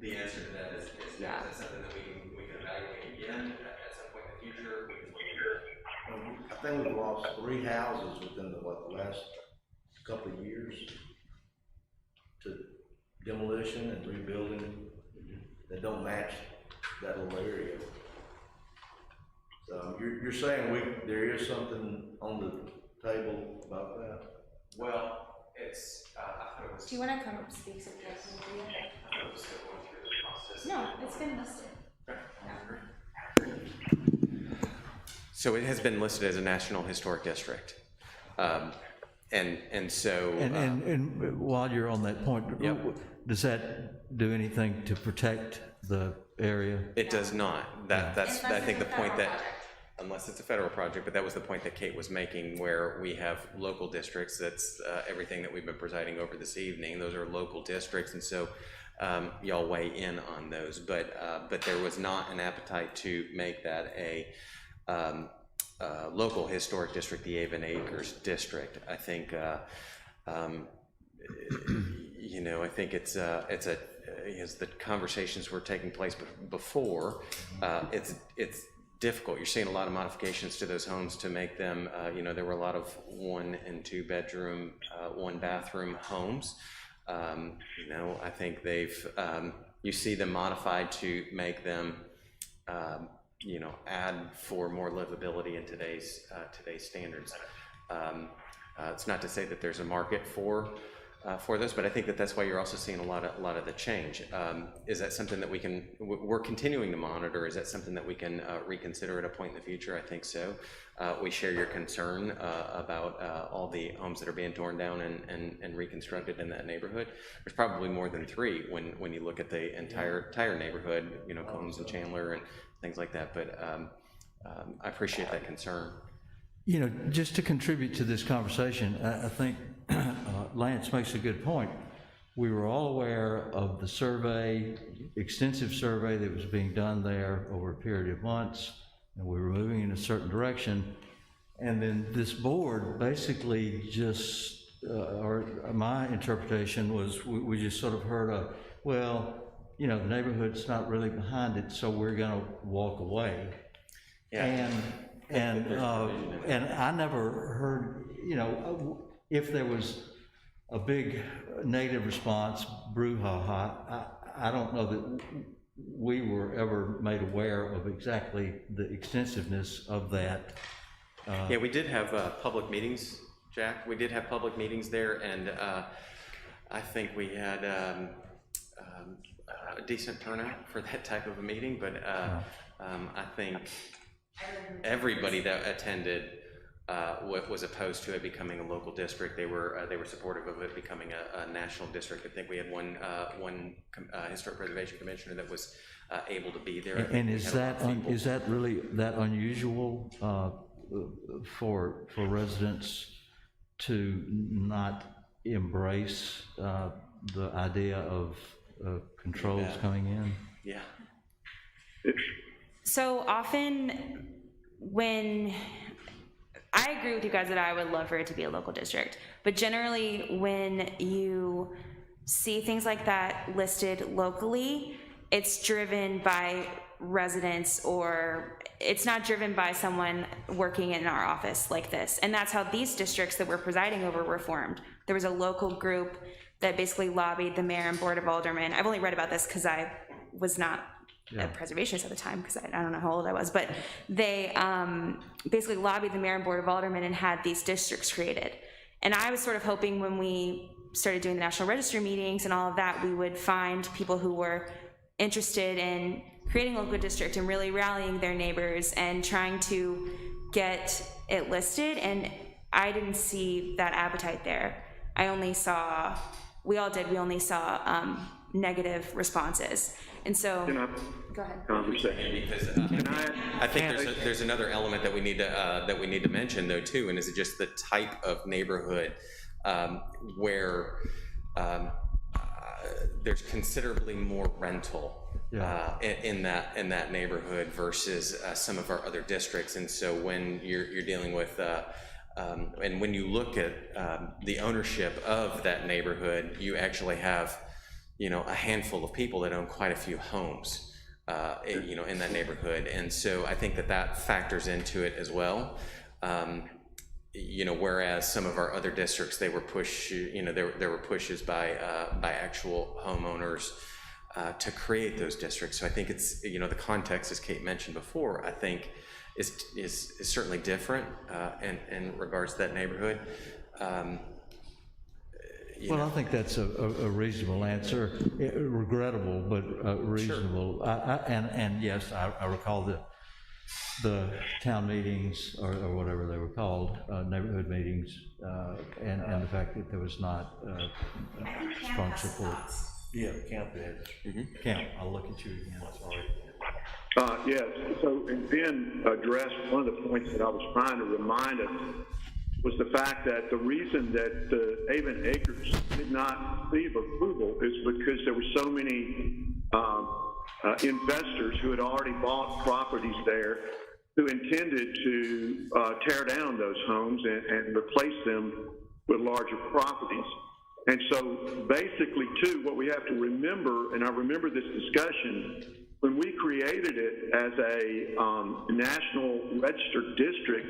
The answer to that is no. Yeah. Is that something that we can evaluate again at some point in the future? We can look at it. I think we've lost 3 houses within the last couple of years to demolition and rebuilding that don't match that little area. So you're saying there is something on the table about that? Well, it's, I thought it was. do you want to come speak so we can hear you? I thought it was still going through the process. No, it's been listed. So it has been listed as a National Historic District. And so. And while you're on that point, Yep. does that do anything to protect the area? It does not. That's, I think, the point that, project. unless it's a federal project, but that was the point that Kate was making, where we have local districts. That's everything that we've been presiding over this evening. Those are local districts, and so y'all weigh in on those. But there was not an appetite to make that a local historic district, the Avon Acres district. I think, you know, I think it's as the conversations were taking place before, it's difficult. You're seeing a lot of modifications to those homes to make them, you know, there were a lot of 1 and 2 bedroom, 1 bathroom homes. You know, I think they've, you see them modified to make them, you know, add for more livability in today's standards. It's not to say that there's a market for those, but I think that's why you're also seeing a lot of the change. Is that something that we're continuing to monitor? Is that something that we can reconsider at a point in the future? I think so. We share your concern about all the homes that are being torn down and reconstructed in that neighborhood. There's probably more than 3 when you look at the entire neighborhood, you know, Combs and Chandler and things like that. But I appreciate that concern. You know, just to contribute to this conversation, I think Lance makes a good point. We were all aware of the survey, extensive survey that was being done there over a period of months, and we were moving in a certain direction. And then this board basically just, or my interpretation was, we just sort of heard well, you know, the neighborhood's not really behind it, so we're gonna walk away. Yeah. And I never heard, you know, if there was a big negative response, brouhaha, I don't know that we were ever made aware of exactly the extensiveness of that. Yeah, we did have public meetings, Jack. We did have public meetings there, and I think we had a decent turnout for that type of a meeting, but I think everybody that attended was opposed to it becoming a local district. They were supportive of it becoming a national district. I think we had one historic preservation commissioner that was able to be there. And is that really that unusual for residents to not embrace the idea of controls coming in? Yeah. So often when, I agree with you guys that I would love for it to be a local district, but generally when you see things like that listed locally, it's driven by residents, or it's not driven by someone working in our office like this. And that's how these districts that we're presiding over were formed. There was a local group that basically lobbied the mayor and board of aldermen. I've only read about this because I was not a preservationist at the time, because I don't know how old I was, but they basically lobbied the mayor and board of aldermen and had these districts created. And I was sort of hoping when we started doing the National Register meetings and all of that, we would find people who were interested in creating a local district and really rallying their neighbors and trying to get it listed, and I didn't see that appetite there. I only saw, we all did, we only saw negative responses. And so, go ahead. Conversation. Because I think there's another element that we need to mention though too, and is just the type of neighborhood where there's considerably more rental in that neighborhood versus some of our other districts. And so when you're dealing with and when you look at the ownership of that neighborhood, you actually have, you know, a handful of people that own quite a few homes, you know, in that neighborhood. And so I think that factors into it as well. You know, whereas some of our other districts, they were there were pushes by actual homeowners to create those districts. So I think it's, you know, the context, as Kate mentioned before, I think is certainly different in regards to that neighborhood. Well, I think that's a reasonable answer, regrettable, but reasonable. Sure. And yes, I recall the town meetings, or whatever they were called, neighborhood meetings, and the fact that there was not strong support. Yeah, Camp is. Camp, I'll look at you again, sorry. Yes, so, and Ben addressed one of the points that I was trying to remind us was the fact that the reason that the Avon Acres did not receive approval is because there were so many investors who had already bought properties there who intended to tear down those homes and replace them with larger properties. And so basically, too, what we have to remember, and I remember this discussion, when we created it as a national registered district,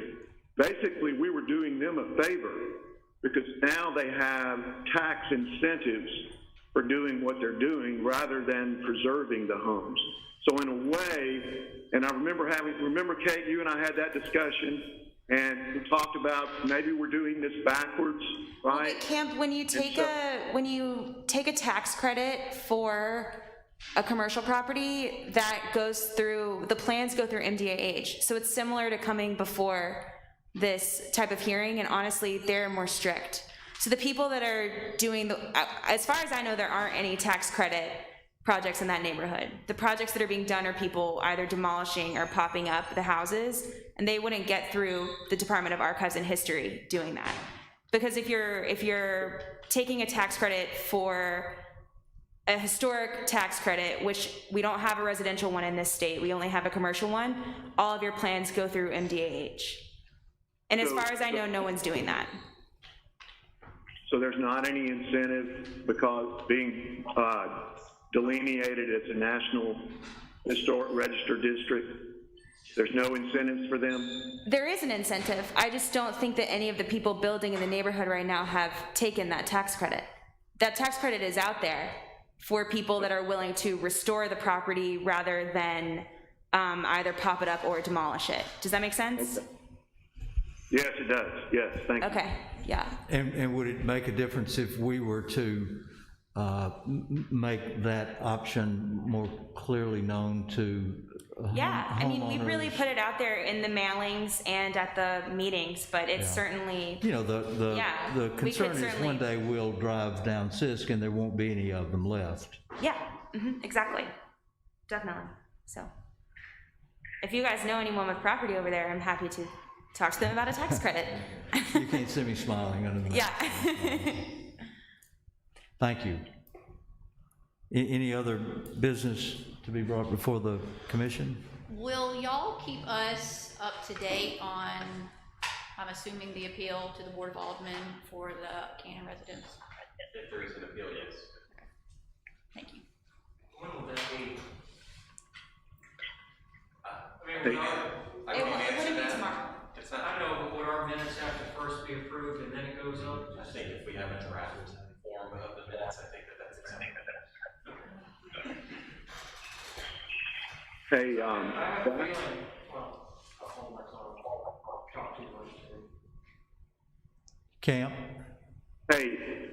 basically we were doing them a favor because now they have tax incentives for doing what they're doing rather than preserving the homes. So in a way, and I remember Kate, you and I had that discussion, and we talked about maybe we're doing this backwards, right? Wait, Camp, when you take a tax credit for a commercial property, that goes through, the plans go through MDAH. So it's similar to coming before this type of hearing, and honestly, they're more strict. So the people that are doing as far as I know, there aren't any tax credit projects in that neighborhood. The projects that are being done are people either demolishing or popping up the houses, and they wouldn't get through the Department of Archives and History doing that. Because if you're taking a tax credit for a historic tax credit, which we don't have a residential one in this state, we only have a commercial one, all of your plans go through MDAH. And as far as I know, no one's doing that. So there's not any incentive because being delineated as a national historic registered district, there's no incentives for them? There is an incentive. I just don't think that any of the people building in the neighborhood right now have taken that tax credit. That tax credit is out there for people that are willing to restore the property rather than either pop it up or demolish it. Does that make sense? Okay. Yes, it does. Yes, thank you. Okay, yeah. And would it make a difference if we were to make that option more clearly known to Yeah, I mean, we really put it out there in the mailings and at the meetings, but it's certainly, you know, the concern is one day we'll drive down Sisk and there won't be any of them left. Yeah, exactly, definitely. So if you guys know anyone with property over there, I'm happy to talk to them about a tax credit. You can't see me smiling under the Yeah. Thank you. Any other business to be brought before the commission? Will y'all keep us up to date on, I'm assuming, the appeal to the Board of Aldermen for the Cannon residents? If there is an appeal, yes. Okay. Thank you. When will that be? It wouldn't be tomorrow. It's not. I know, but would our minutes have to first be approved and then it goes up? I think if we have a draft form of the minutes, I think that's exactly that. Hey, I have a feeling, well, I'll hold my tongue, talk too much to Camp? Hey,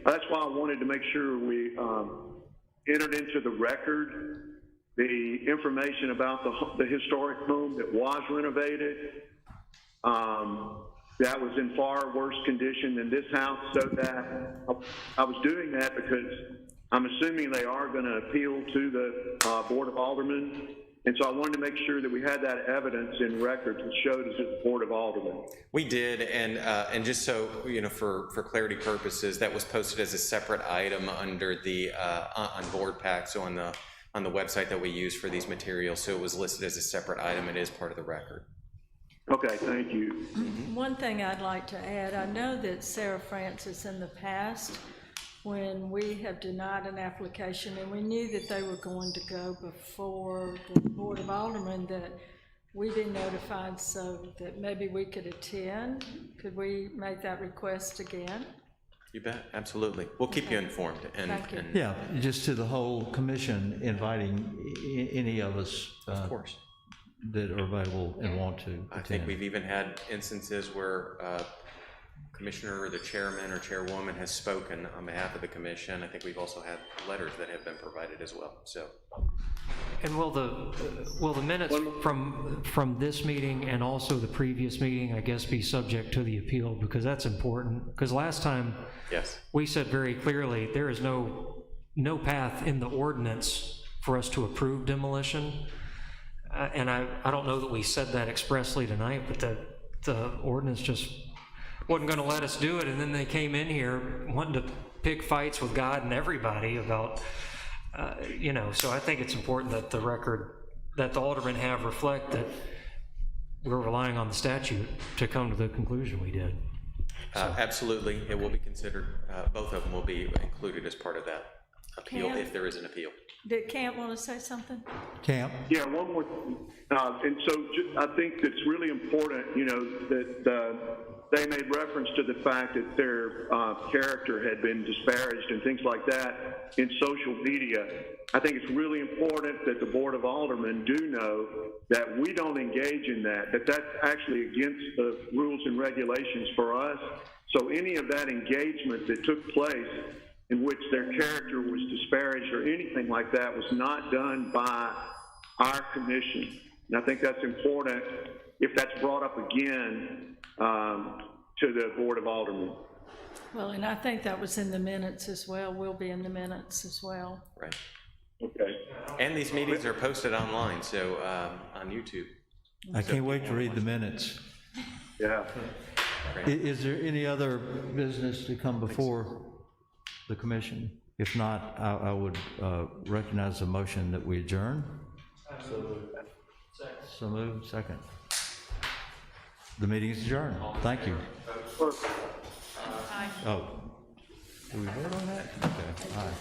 that's why I wanted to make sure we entered into the record the information about the historic home that was renovated. That was in far worse condition than this house, so that I was doing that because I'm assuming they are going to appeal to the Board of Aldermen. And so I wanted to make sure that we had that evidence in record that showed us at the Board of Aldermen. We did, and just so, for clarity purposes, that was posted as a separate item under the, on Board Pack, so on the website that we use for these materials, so it was listed as a separate item. It is part of the record. Okay, thank you. One thing I'd like to add, I know that Sarah Francis in the past, when we have denied an application and we knew that they were going to go before the Board of Aldermen, that we be notified so that maybe we could attend. Could we make that request again? You bet, absolutely. We'll keep you informed. Thank you. Yeah, just to the whole commission, inviting any of us. Of course. That are available and want to attend. I think we've even had instances where commissioner or the chairman or chairwoman has spoken on behalf of the commission. I think we've also had letters that have been provided as well, so. And will the minutes from this meeting and also the previous meeting, I guess, be subject to the appeal? Because that's important, because last time, yes, we said very clearly, there is no path in the ordinance for us to approve demolition. And I don't know that we said that expressly tonight, but that the ordinance just wasn't going to let us do it, and then they came in here wanting to pick fights with God and everybody about, so I think it's important that the record, that the aldermen have reflect that we're relying on the statute to come to the conclusion we did. Absolutely, it will be considered, both of them will be included as part of that appeal, if there is an appeal. Did Camp want to say something? Camp? Yeah, one more thing. And so I think it's really important, that they made reference to the fact that their character had been disparaged and things like that in social media. I think it's really important that the Board of Aldermen do know that we don't engage in that that's actually against the rules and regulations for us. So any of that engagement that took place in which their character was disparaged or anything like that was not done by our commission. And I think that's important if that's brought up again to the Board of Aldermen. Well, and I think that was in the minutes as well, will be in the minutes as well. Right. Okay. And these meetings are posted online, so on YouTube. I can't wait to read the minutes. Yeah. Is there any other business to come before the commission? If not, I would recognize a motion that we adjourn. So moved. Second. The meeting is adjourned. Thank you. Oh, do we vote on that? Okay. All right.